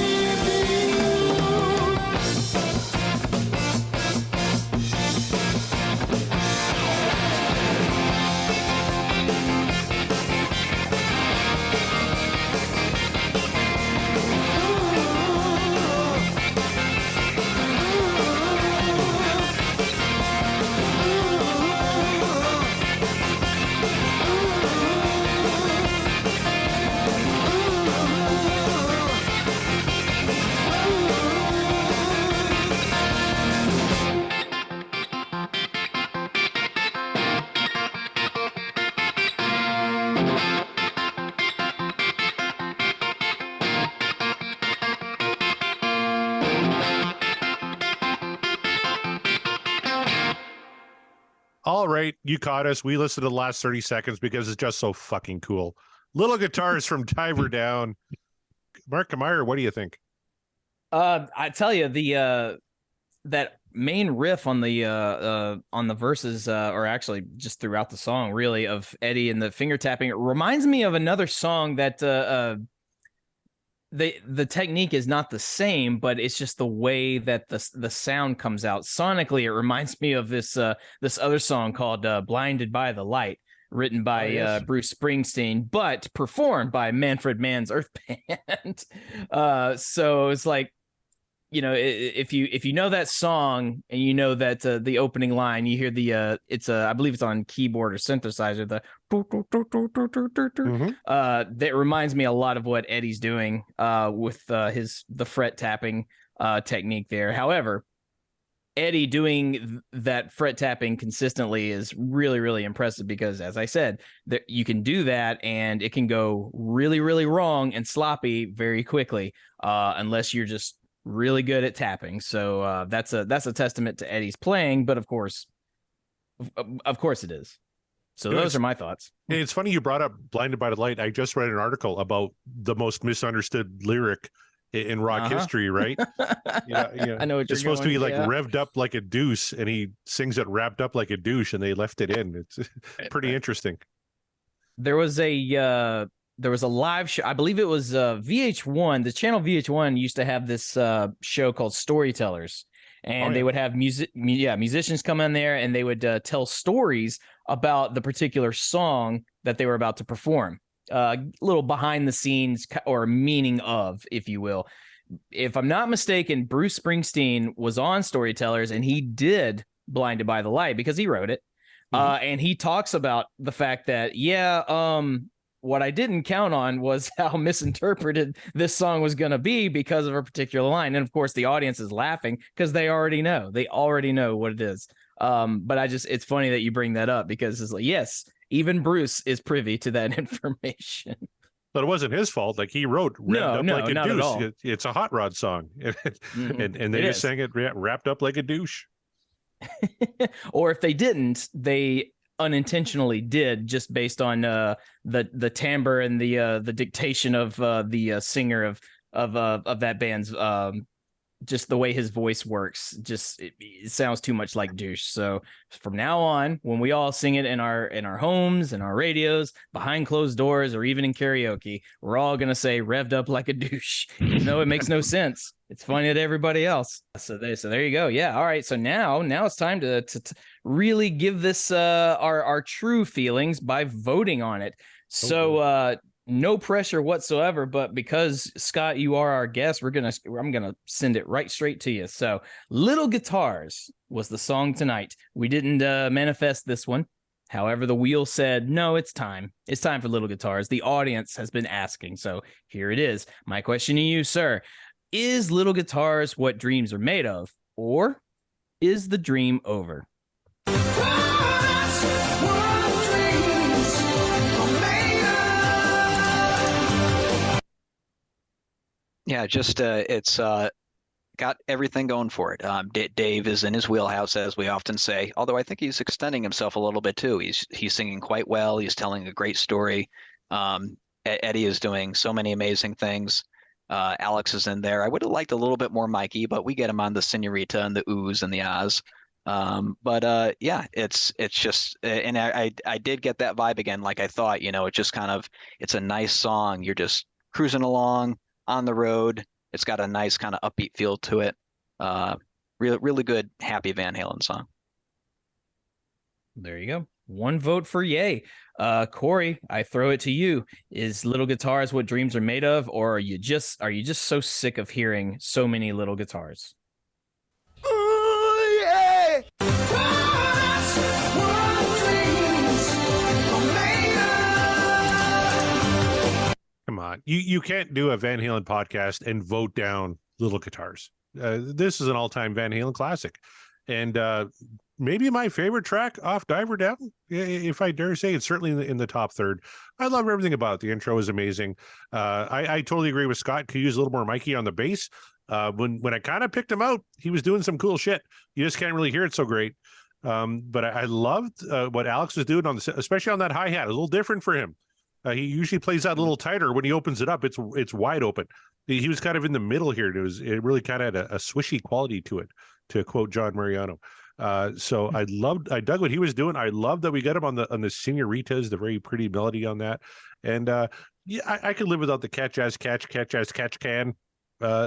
All right, you caught us. We listened to the last 30 seconds because it's just so fucking cool. Little guitars from Diver Down. Mark Meyer, what do you think? I tell you, the that main riff on the verses, or actually just throughout the song, really, of Eddie and the finger tapping, it reminds me of another song that the technique is not the same, but it's just the way that the sound comes out sonically. It reminds me of this other song called "Blinded by the Light," written by Bruce Springsteen, but performed by Manfred Mann's Earth Band. So it's like, you know, if you know that song and you know that the opening line, you hear the I believe it's on keyboard or synthesizer, the that reminds me a lot of what Eddie's doing with the fret tapping technique there. However, Eddie doing that fret tapping consistently is really, really impressive because, as I said, you can do that and it can go really, really wrong and sloppy very quickly unless you're just really good at tapping. So that's a testament to Eddie's playing, but of course it is. So those are my thoughts. It's funny you brought up "Blinded by the Light." I just read an article about the most misunderstood lyric in rock history, right? Yeah, I know what it's supposed to be like revved up like a deuce, and he sings it wrapped up like a douche, and they left it in. It's pretty interesting. There was a live show. I believe it was VH1. The channel VH1 used to have this show called Storytellers, and they would have musicians come in there, and they would tell stories about the particular song that they were about to perform. A little behind the scenes or meaning of, if you will. If I'm not mistaken, Bruce Springsteen was on Storytellers, and he did "Blinded by the Light" because he wrote it. And he talks about the fact that, what I didn't count on was how misinterpreted this song was going to be because of a particular line. And of course, the audience is laughing because they already know what it is. But it's funny that you bring that up because it's like, yes, even Bruce is privy to that information. But it wasn't his fault. Like, he wrote "Wrapped Up Like a Douche." It's a Hot Rod song, and they just sang it wrapped up like a douche. Or if they didn't, they unintentionally did, just based on the timbre and the dictation of the singer of of that band's just the way his voice works. Just it sounds too much like douche. So from now on, when we all sing it in our homes and our radios, behind closed doors, or even in karaoke, we're all gonna say "revved up like a douche," even though it makes no sense. It's funny to everybody else. So there you go. Yeah. All right. So now it's time to really give this our true feelings by voting on it. So no pressure whatsoever, but because Scott, you are our guest, I'm gonna send it right straight to you. So Little Guitars was the song tonight. We didn't manifest this one. However, the wheel said, no, it's time. It's time for Little Guitars. The audience has been asking. So here it is. My question to you, sir, is Little Guitars what dreams are made of, or is the dream over? Yeah, just it's got everything going for it. Dave is in his wheelhouse, as we often say. Although I think he's extending himself a little bit too. He's singing quite well. He's telling a great story. Eddie is doing so many amazing things. Alex is in there. I would have liked a little bit more Mikey, but we get him on the senorita and the oohs and the ahs. Yeah, it's just, and I did get that vibe again. Like I thought, it just kind of, it's a nice song. You're just cruising along on the road. It's got a nice kind of upbeat feel to it. Really good, happy Van Halen song. There you go. One vote for yay. Corey, I throw it to you. Is Little Guitars what dreams are made of, or are you just so sick of hearing so many little guitars? Ooh, yeah. Come on, you can't do a Van Halen podcast and vote down Little Guitars. This is an all-time Van Halen classic, and maybe my favorite track off Diver Down, if I dare say. It's certainly in the top third. I love everything about it. The intro is amazing. I totally agree with Scott. Could use a little more Mikey on the bass. When I kind of picked him out, he was doing some cool shit. You just can't really hear it so great. But I loved what Alex was doing especially on that hi-hat. A little different for him. He usually plays that a little tighter. When he opens it up, it's wide open. He was kind of in the middle here. It really kind of had a swishy quality to it, to quote John Mariano. So I dug what he was doing. I love that we got him on the senoritas, the very pretty melody on that. And yeah, I could live without the catch as catch can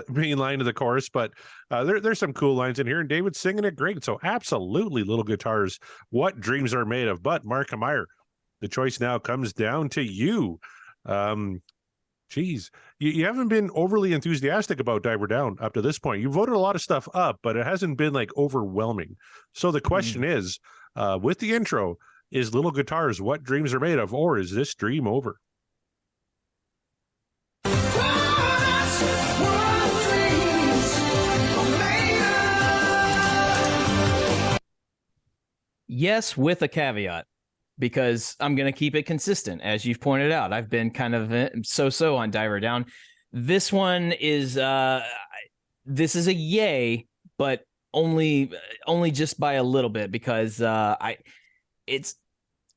main line of the chorus, but there's some cool lines in here, and David's singing it great. So absolutely, Little Guitars, what dreams are made of. But Mark Meyer, the choice now comes down to you. Geez, you haven't been overly enthusiastic about Diver Down up to this point. You voted a lot of stuff up, but it hasn't been like overwhelming. So the question is, with the intro, is Little Guitars what dreams are made of, or is this dream over? Yes, with a caveat, because I'm going to keep it consistent. As you've pointed out, I've been kind of so-so on Diver Down. This one is this is a yay, but only just by a little bit, because I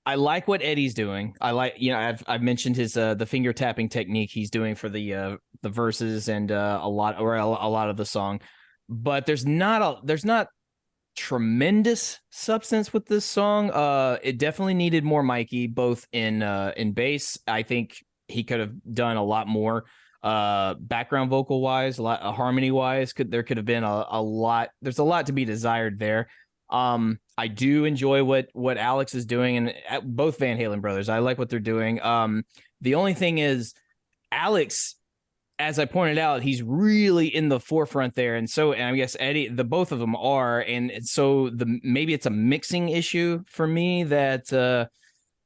like what Eddie's doing. I like, I've mentioned his the finger tapping technique he's doing for the verses and a lot of the song, but there's not tremendous substance with this song. It definitely needed more Mikey, both in bass. I think he could have done a lot more background vocal wise, a lot harmony wise. There could have been a lot. There's a lot to be desired there. I do enjoy what Alex is doing, and both Van Halen brothers, I like what they're doing. The only thing is, Alex, as I pointed out, he's really in the forefront there. And I guess Eddie, both of them are. And so maybe it's a mixing issue for me that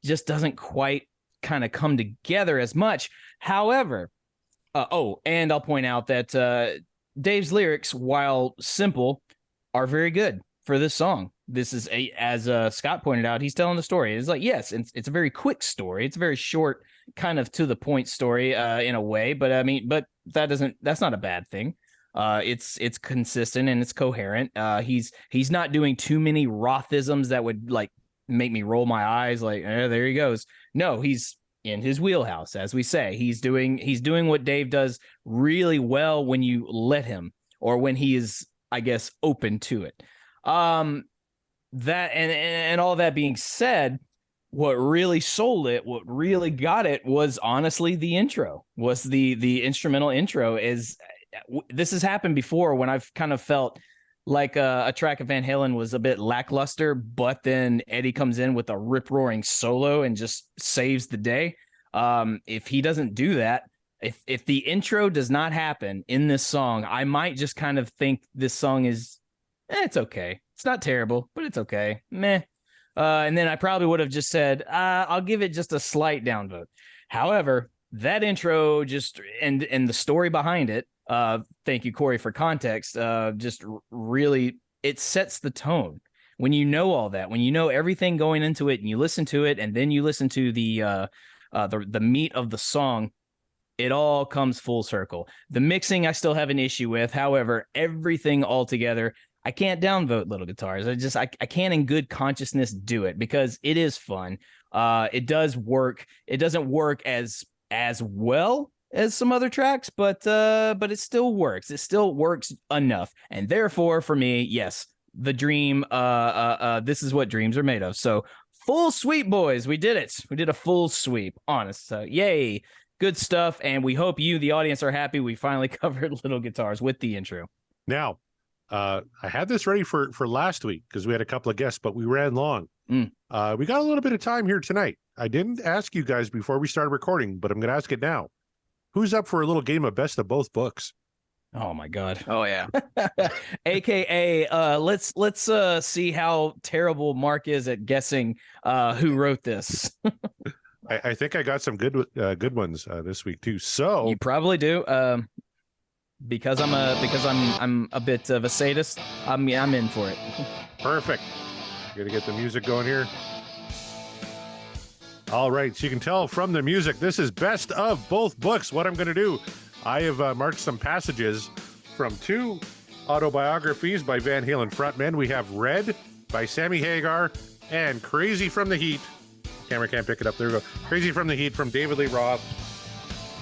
just doesn't quite kind of come together as much. However, and I'll point out that Dave's lyrics, while simple, are very good for this song. This is as Scott pointed out, he's telling the story. It's like, yes, it's a very quick story. It's a very short, kind of to the point story in a way, but that's not a bad thing. It's consistent and it's coherent. He's not doing too many Rothisms that would like make me roll my eyes like, there he goes. No, he's in his wheelhouse, as we say. He's doing what Dave does really well when you let him, or when he is, I guess, open to it. That and all that being said, what really sold it, what really got it, was honestly the intro, was the instrumental intro. This has happened before when I've kind of felt like a track of Van Halen was a bit lackluster, but then Eddie comes in with a rip-roaring solo and just saves the day. If he doesn't do that, if the intro does not happen in this song, I might just kind of think this song is, it's okay. It's not terrible, but it's okay. Meh. And then I probably would have just said, I'll give it just a slight downvote. However, that intro just, and the story behind it, thank you, Corey, for context, just really, it sets the tone. When you know all that, when you know everything going into it, and you listen to it, and then you listen to the meat of the song, it all comes full circle. The mixing I still have an issue with. However, everything all together, I can't downvote Little Guitars. I can't in good consciousness do it, because it is fun. It does work. It doesn't work as well as some other tracks, but it still works. It still works enough. And therefore, for me, yes, the dream, this is what dreams are made of. So full sweep, boys. We did it. We did a full sweep. Honest. So yay. Good stuff. And we hope you, the audience, are happy. We finally covered Little Guitars with the intro. Now, I had this ready for last week because we had a couple of guests, but we ran long. We got a little bit of time here tonight. I didn't ask you guys before we started recording, but I'm going to ask it now. Who's up for a little game of best of both books? Oh my God. Oh yeah. AKA, let's see how terrible Mark is at guessing who wrote this. I think I got some good ones this week too. So you probably do. Because I'm a bit of a sadist. I'm in for it. Perfect. Gonna get the music going here. All right, so you can tell from the music, this is best of both books. What I'm going to do, I have marked some passages from two autobiographies by Van Halen frontmen. We have Red by Sammy Hagar and Crazy from the Heat. Camera can't pick it up. There we go. Crazy from the Heat from David Lee Roth.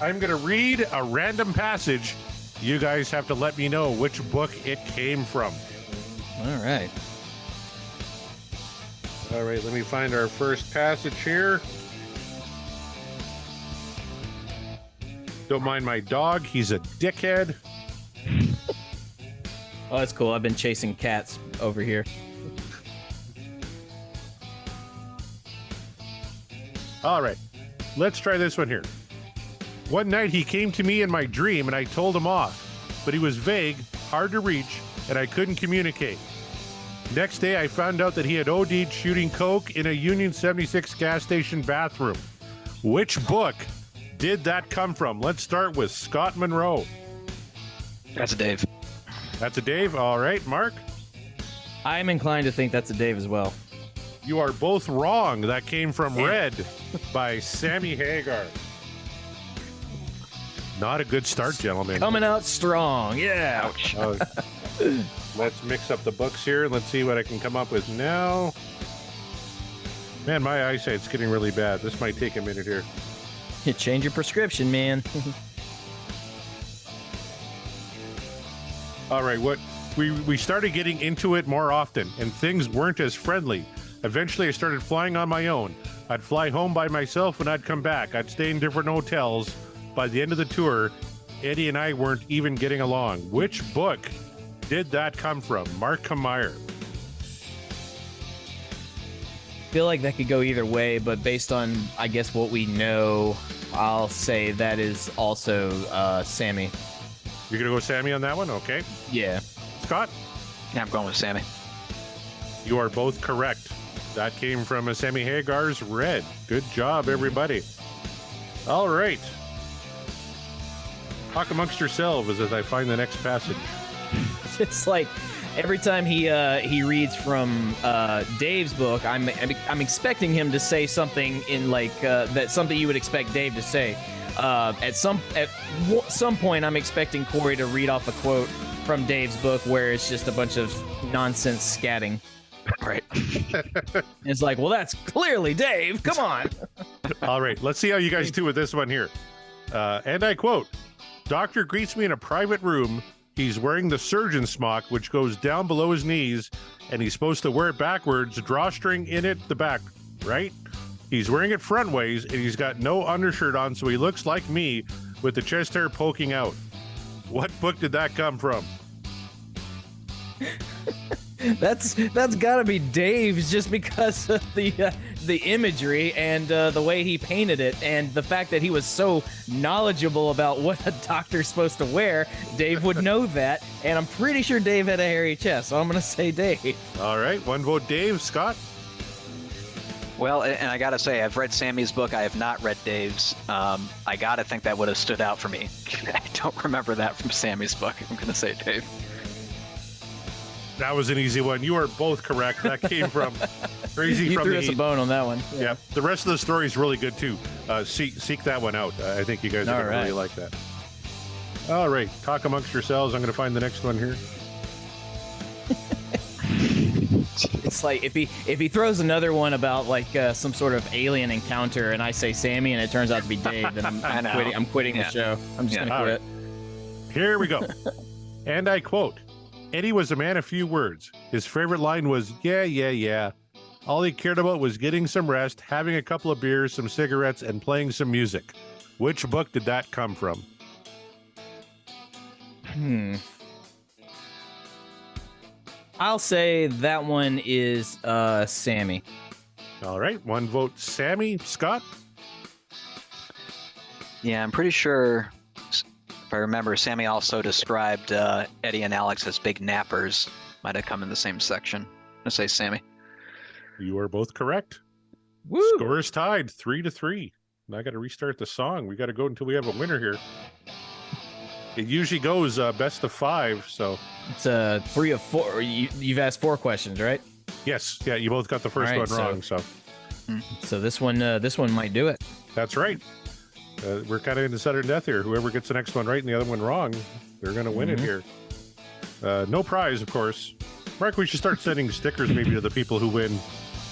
I'm going to read a random passage. You guys have to let me know which book it came from. All right. All right, let me find our first passage here. Don't mind my dog. He's a dickhead. Oh, that's cool. I've been chasing cats over here. All right, let's try this one here. One night he came to me in my dream and I told him off, but he was vague, hard to reach, and I couldn't communicate. Next day, I found out that he had OD'd shooting coke in a Union 76 gas station bathroom. Which book did that come from? Let's start with Scott Monroe. That's a Dave. That's a Dave. All right, Mark. I'm inclined to think that's a Dave as well. You are both wrong. That came from Red by Sammy Hagar. Not a good start, gentlemen. Coming out strong. Yeah. Ouch. Let's mix up the books here and let's see what I can come up with now. Man, my eyesight's getting really bad. This might take a minute here. You change your prescription, man. All right, what we started getting into it more often and things weren't as friendly. Eventually I started flying on my own. I'd fly home by myself and I'd come back. I'd stay in different hotels. By the end of the tour, Eddie and I weren't even getting along. Which book did that come from? Mark Meyer. I feel like that could go either way, but based on, I guess, what we know, I'll say that is also Sammy. You're going to go Sammy on that one? Okay. Yeah. Scott? Yeah, I'm going with Sammy. You are both correct. That came from Sammy Hagar's Red. Good job, everybody. All right. Talk amongst yourselves as I find the next passage. It's like every time he reads from Dave's book, I'm expecting him to say something in like that something you would expect Dave to say. At some point, I'm expecting Corey to read off a quote from Dave's book where it's just a bunch of nonsense scatting. Right. It's like, well, that's clearly Dave. Come on. All right, let's see how you guys do with this one here. And I quote, "Doctor greets me in a private room. He's wearing the surgeon smock, which goes down below his knees, and he's supposed to wear it backwards, drawstring in it the back, right? He's wearing it front ways, and he's got no undershirt on, so he looks like me with the chest hair poking out. What book did that come from?" That's got to be Dave's, just because of the imagery and the way he painted it, and the fact that he was so knowledgeable about what a doctor's supposed to wear. Dave would know that, and I'm pretty sure Dave had a hairy chest, so I'm gonna say Dave. All right, one vote Dave. Scott? Well, and I gotta say, I've read Sammy's book. I have not read Dave's. I gotta think that would have stood out for me. I don't remember that from Sammy's book. I'm gonna say Dave. That was an easy one. You are both correct. That came from Crazy You from threw the us Heat. a bone on that one. Yeah, the rest of the story is really good too. Seek that one out. I think you guys are All going to really right. like that. All right, talk amongst yourselves. I'm going to find the next one here. It's like if he throws another one about like some sort of alien encounter, and I say Sammy, and it turns out to be Dave, then I know. I'm quitting Yeah. the show. I'm just Yeah. gonna All quit. Here we go. And I quote, "Eddie was a man of few words. His favorite line was, yeah, yeah, yeah. All he cared about was getting some rest, having a couple of beers, some cigarettes, and playing some music. Which book did that come from?" I'll say that one is Sammy. All right, one vote Sammy. Scott? Yeah, I'm pretty sure. If I remember, Sammy also described Eddie and Alex as big nappers. Might have come in the same section. I'm gonna say Sammy. You are both correct. Woo! Score is tied 3-3. And I got to restart the song. We got to go until we have a winner here. It usually goes best of 5. So It's 3 of 4. You've asked 4 questions, right? yes, yeah, you both got the first All right, one wrong. So So this one might do it. that's right. We're kind of in the sudden death here. Whoever gets the next one right and the other one wrong, they're going to win it here. No prize, of course. Mark, we should start sending stickers maybe to the people who win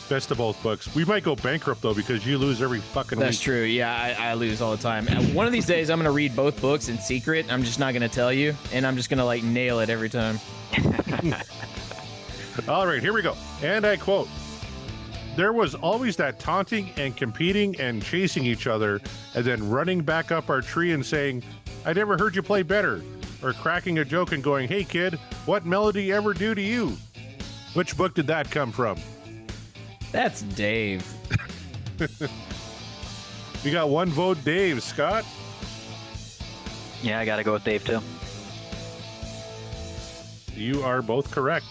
best of both books. We might go bankrupt though because you lose every fucking That's week. true. Yeah, I lose all the time. One of these days, I'm gonna read both books in secret. I'm just not gonna tell you, and I'm just gonna like nail it every time. All right, here we go. And I quote, "There was always that taunting and competing and chasing each other and then running back up our tree and saying, 'I never heard you play better,' or cracking a joke and going, 'Hey kid, what melody ever do to you?' Which book did that come from?" That's Dave. We got one vote, Dave. Scott? Yeah, I gotta go with Dave too. You are both correct.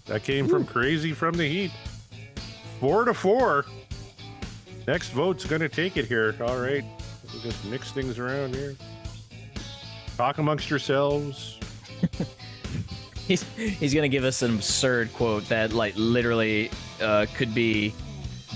That came from Crazy from the Heat. 4-4. Next vote's going to take it here. All right. We'll just mix things around here. Talk amongst yourselves. He's gonna give us an absurd quote that like literally could be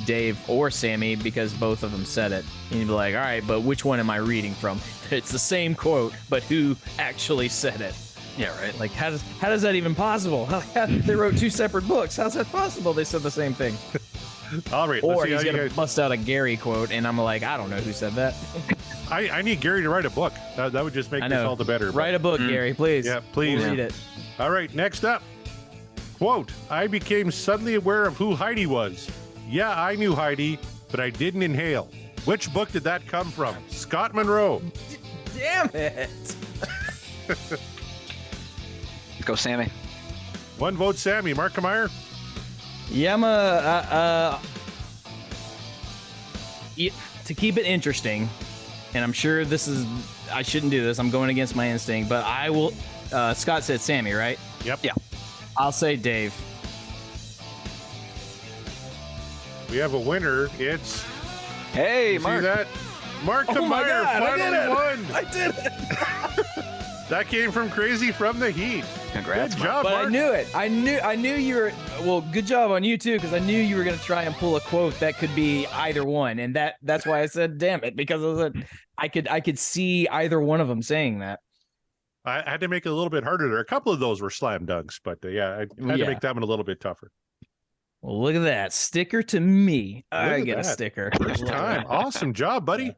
Dave or Sammy because both of them said it. And you'd be like, all right, but which one am I reading from? It's the same quote, but who actually said it? Yeah, right. Like, how does that even possible? They wrote 2 separate books. How's that possible? They said the same thing. All right. Or let's see he's how you gonna guys... bust out a Gary quote, and I'm like, I don't know who said that. I need Gary to write a book. That would just make I this know. all the better. Write a book, Gary, please. Yeah, please. We'll read it. All right, next up. Quote, "I became suddenly aware of who Heidi was. Yeah, I knew Heidi, but I didn't inhale. Which book did that come from?" Scott Monroe. Damn it! Go Sammy. One vote, Sammy. Mark Meyer. Yeah, to keep it interesting, and I'm sure I shouldn't do this. I'm going against my instinct, but I will. Scott said Sammy, right? Yep. Yeah. I'll say Dave. We have a winner. It's Hey, see Mark. that? Mark Oh my Meyer God, I did finally it. won. I did it. That came from Crazy from the Heat. Congrats, Good Mark. job, But Mark. I knew it. I knew you were. Well, good job on you too, because I knew you were going to try and pull a quote that could be either one, and that's why I said, "Damn it," because I could see either one of them saying that. I had to make it a little bit harder there. A couple of those were slam dunks, but yeah, I had to Yeah. make that one a little bit tougher. Well, look at that sticker to me. I get that. a sticker. First time. Awesome job, buddy.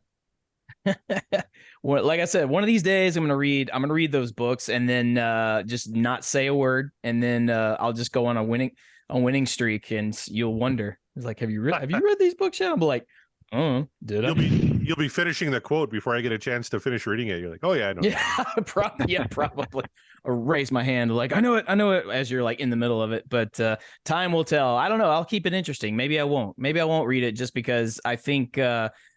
Well, like I said, one of these days I'm gonna read those books and then just not say a word, and then I'll just go on a winning streak, and you'll wonder. It's like, have you read these books yet? I'm like, oh, did I? You'll be finishing the quote before I get a chance to finish reading it. You're like, oh yeah, I know. Yeah, probably. Or raise my hand like I know it as you're like in the middle of it, but time will tell. I don't know. I'll keep it interesting. Maybe I won't read it just because I think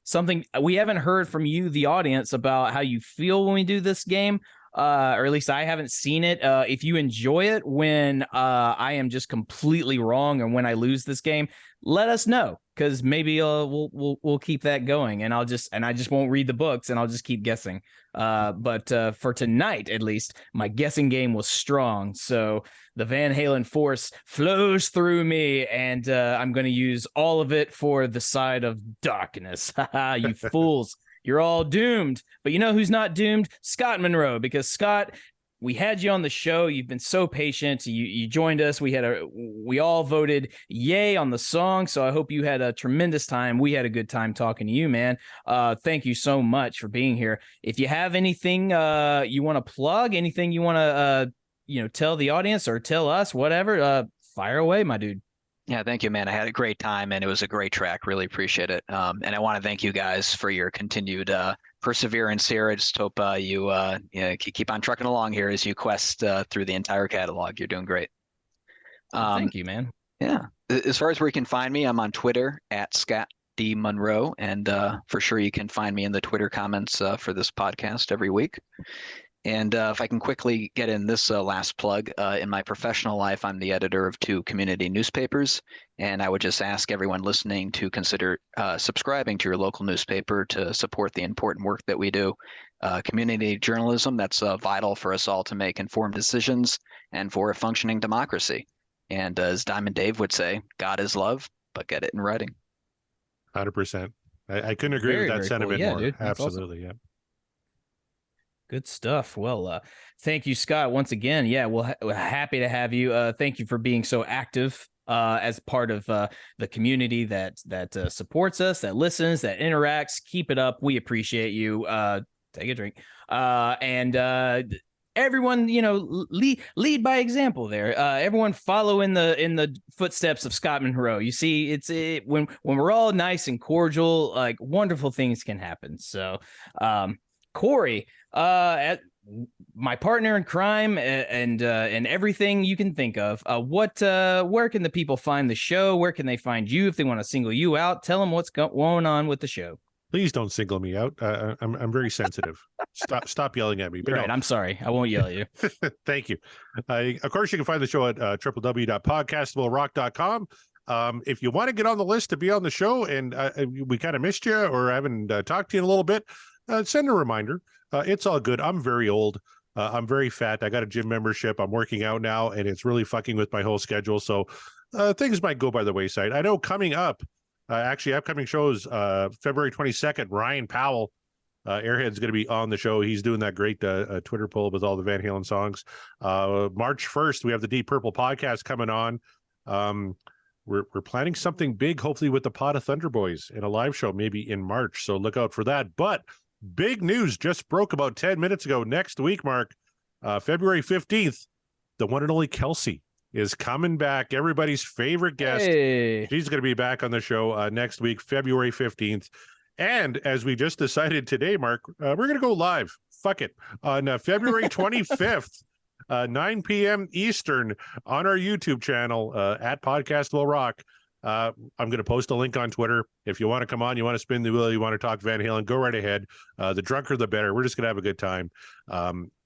something we haven't heard from you, the audience, about how you feel when we do this game. Or at least I haven't seen it. If you enjoy it when I am just completely wrong and when I lose this game, let us know, because maybe we'll keep that going, and I just won't read the books and I'll just keep guessing. But for tonight, at least, my guessing game was strong. So the Van Halen force flows through me, and I'm going to use all of it for the side of darkness. You fools. You're all doomed. But you know who's not doomed? Scott Monroe, because Scott, we had you on the show. You've been so patient. You joined us. We all voted yay on the song. So I hope you had a tremendous time. We had a good time talking to you, man. Thank you so much for being here. If you have anything you want to plug, anything you want to tell the audience or tell us, whatever, fire away, my dude. Yeah, thank you, man. I had a great time, and it was a great track. Really appreciate it. And I want to thank you guys for your continued perseverance here. I just hope you keep on trucking along here as you quest through the entire catalog. You're doing great. Thank you, man. Yeah. As far as where you can find me, I'm on Twitter at Scott D. Monroe, and for sure you can find me in the Twitter comments for this podcast every week. And if I can quickly get in this last plug, in my professional life, I'm the editor of 2 community newspapers, and I would just ask everyone listening to consider subscribing to your local newspaper to support the important work that we do. Community journalism, that's vital for us all to make informed decisions and for a functioning democracy. And as Diamond Dave would say, God is love, but get it in writing. 100%. I couldn't agree with that sentiment more. Dude, absolutely, awesome. yeah. Good stuff. Well, thank you, Scott, once again. Yeah, we're happy to have you. Thank you for being so active as part of the community that supports us, that listens, that interacts. Keep it up. We appreciate you. Take a drink. And everyone, lead by example there. Everyone follow in the footsteps of Scott Monroe. You see, when we're all nice and cordial, like wonderful things can happen. So, Corey, my partner in crime and everything you can think of. Where can the people find the show? Where can they find you if they want to single you out? Tell them what's going on with the show. Please don't single me out. I'm very sensitive. Stop yelling at me. But right, no. I'm sorry. I won't yell at you. Thank you. Of course, you can find the show at www.podcastablerock.com. If you want to get on the list to be on the show and we kind of missed you or haven't talked to you in a little bit, send a reminder. It's all good. I'm very old. I'm very fat. I got a gym membership. I'm working out now, and it's really fucking with my whole schedule. So things might go by the wayside. I know coming up, actually upcoming shows, February 22nd, Ryan Powell, Airhead's going to be on the show. He's doing that great Twitter poll with all the Van Halen songs. March 1st, we have the Deep Purple podcast coming on. We're planning something big, hopefully with the Pot of Thunder Boys in a live show, maybe in March. So look out for that. But big news just broke about 10 minutes ago. Next week, Mark, February 15th, the one and only Kelsey is coming back. Everybody's favorite guest. Hey. She's going to be back on the show next week, February 15th. And as we just decided today, Mark, we're going to go live. Fuck it. On February 25th, 9 p.m. Eastern on our YouTube channel at Podcast Will Rock. I'm going to post a link on Twitter. If you want to come on, you want to spin the wheel, you want to talk Van Halen, go right ahead. The drunker, the better. We're just going to have a good time.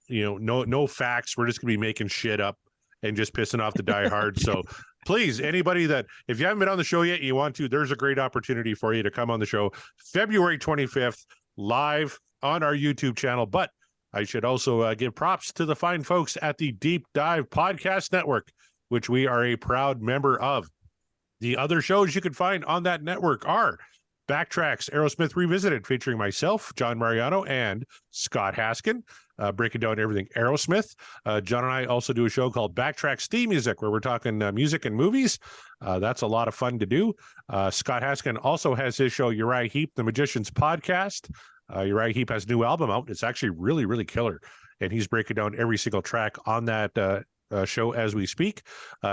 No facts. We're just going to be making shit up and just pissing off the diehards. So please, anybody that, if you haven't been on the show yet, you want to, there's a great opportunity for you to come on the show February 25th, live on our YouTube channel. But I should also give props to the fine folks at the Deep Dive Podcast Network, which we are a proud member of. The other shows you can find on that network are Backtracks Aerosmith Revisited, featuring myself, John Mariano, and Scott Haskin, breaking down everything Aerosmith. John and I also do a show called Backtracks Theme Music, where we're talking music and movies. That's a lot of fun to do. Scott Haskin also has his show, Uriah Heep, the Magician's Podcast. Uriah Heep has a new album out. It's actually really, really killer. And he's breaking down every single track on that show as we speak.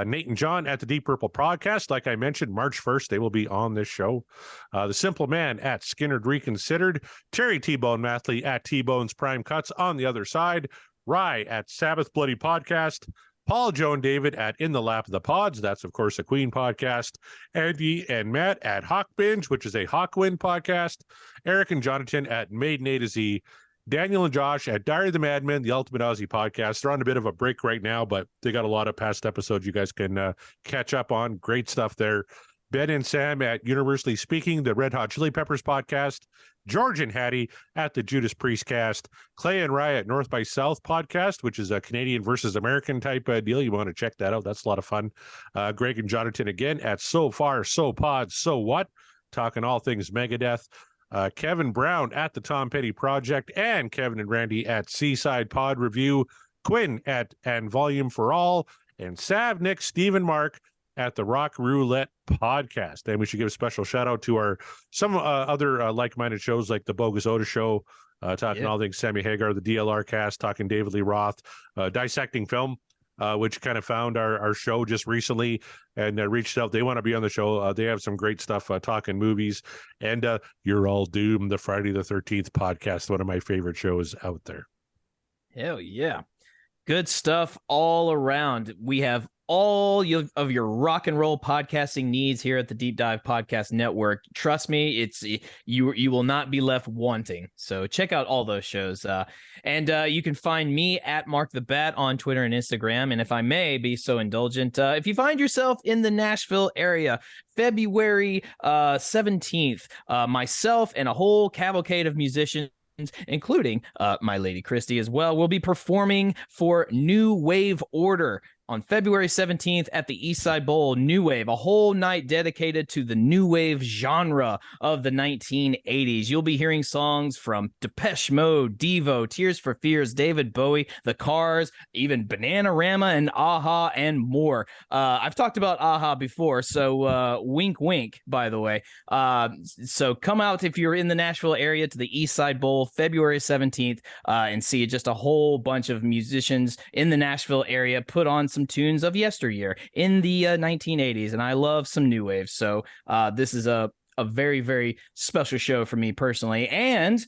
Nate and John at the Deep Purple Podcast. Like I mentioned, March 1st, they will be on this show. The Simple Man at Skinner Reconsidered. Terry T-Bone Mathley at T-Bone's Prime Cuts on the other side. Rye at Sabbath Bloody Podcast. Paul, Joe, and David at In the Lap of the Pods. That's, of course, a Queen podcast. Andy and Matt at Hawk Binge, which is a Hawkwind podcast. Eric and Jonathan at Maiden A to Z. Daniel and Josh at Diary of the Madman, the Ultimate Aussie podcast. They're on a bit of a break right now, but they got a lot of past episodes you guys can catch up on. Great stuff there. Ben and Sam at Universally Speaking, the Red Hot Chili Peppers podcast. George and Hattie at the Judas Priest cast. Clay and Rye at North by South podcast, which is a Canadian versus American type deal. You want to check that out. That's a lot of fun. Greg and Jonathan again at So Far, So Pod, So What, talking all things Megadeth. Kevin Brown at the Tom Petty Project, and Kevin and Randy at Seaside Pod Review, Quinn at And Volume for All, and Sav, Nick, Steve, and Mark at the Rock Roulette Podcast. And we should give a special shout out to some other like-minded shows like the Bogus Otis Show, talking all things Sammy Hagar, the DLR Cast, talking David Lee Roth, Dissecting Film, which kind of found our show just recently and reached out. They want to be on the show. They have some great stuff talking movies. And You're All Doomed, the Friday the 13th podcast, one of my favorite shows out there. Hell yeah. Good stuff all around. We have all of your rock and roll podcasting needs here at the Deep Dive Podcast Network. Trust me, it's you will not be left wanting. So check out all those shows. And you can find me at Mark the Bat on Twitter and Instagram. And if I may be so indulgent, if you find yourself in the Nashville area, February 17th, myself and a whole cavalcade of musicians, including my lady Christy as well, will be performing for New Wave Order on February 17th at the Eastside Bowl. New Wave, a whole night dedicated to the new wave genre of the 1980s. You'll be hearing songs from Depeche Mode, Devo, Tears for Fears, David Bowie, The Cars, even Bananarama and Aha, and more. I've talked about Aha before, so wink, wink, by the way. So come out if you're in the Nashville area to the Eastside Bowl, February 17th, and see just a whole bunch of musicians in the Nashville area put on some tunes of yesteryear in the 1980s, and I love some new wave. So this is a very, very special show for me personally. And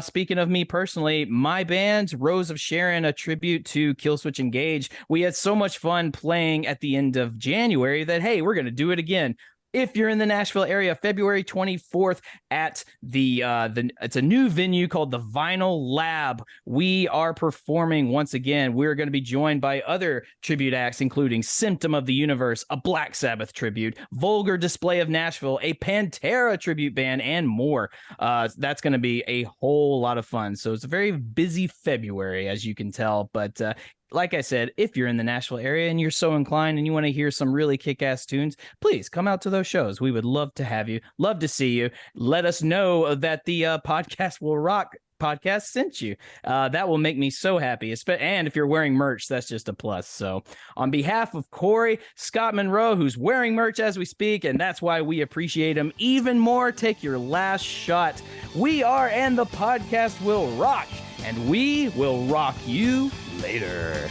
speaking of me personally, my band Rose of Sharon, a tribute to Killswitch Engage, we had so much fun playing at the end of January that, hey, we're going to do it again. If you're in the Nashville area, February 24th at it's a new venue called the Vinyl Lab. We are performing once again. We're going to be joined by other tribute acts, including Symptom of the Universe, a Black Sabbath tribute, Vulgar Display of Nashville, a Pantera tribute band, and more. That's going to be a whole lot of fun. So it's a very busy February, as you can tell, but like I said, if you're in the Nashville area and you're so inclined and you want to hear some really kick-ass tunes, please come out to those shows. We would love to have you, love to see you. Let us know that the Podcast Will Rock podcast sent you. That will make me so happy. And if you're wearing merch, that's just a plus. So on behalf of Corey, Scott Monroe, who's wearing merch as we speak, and that's why we appreciate him even more, take your last shot. We are And the Podcast Will Rock, and we will rock you later.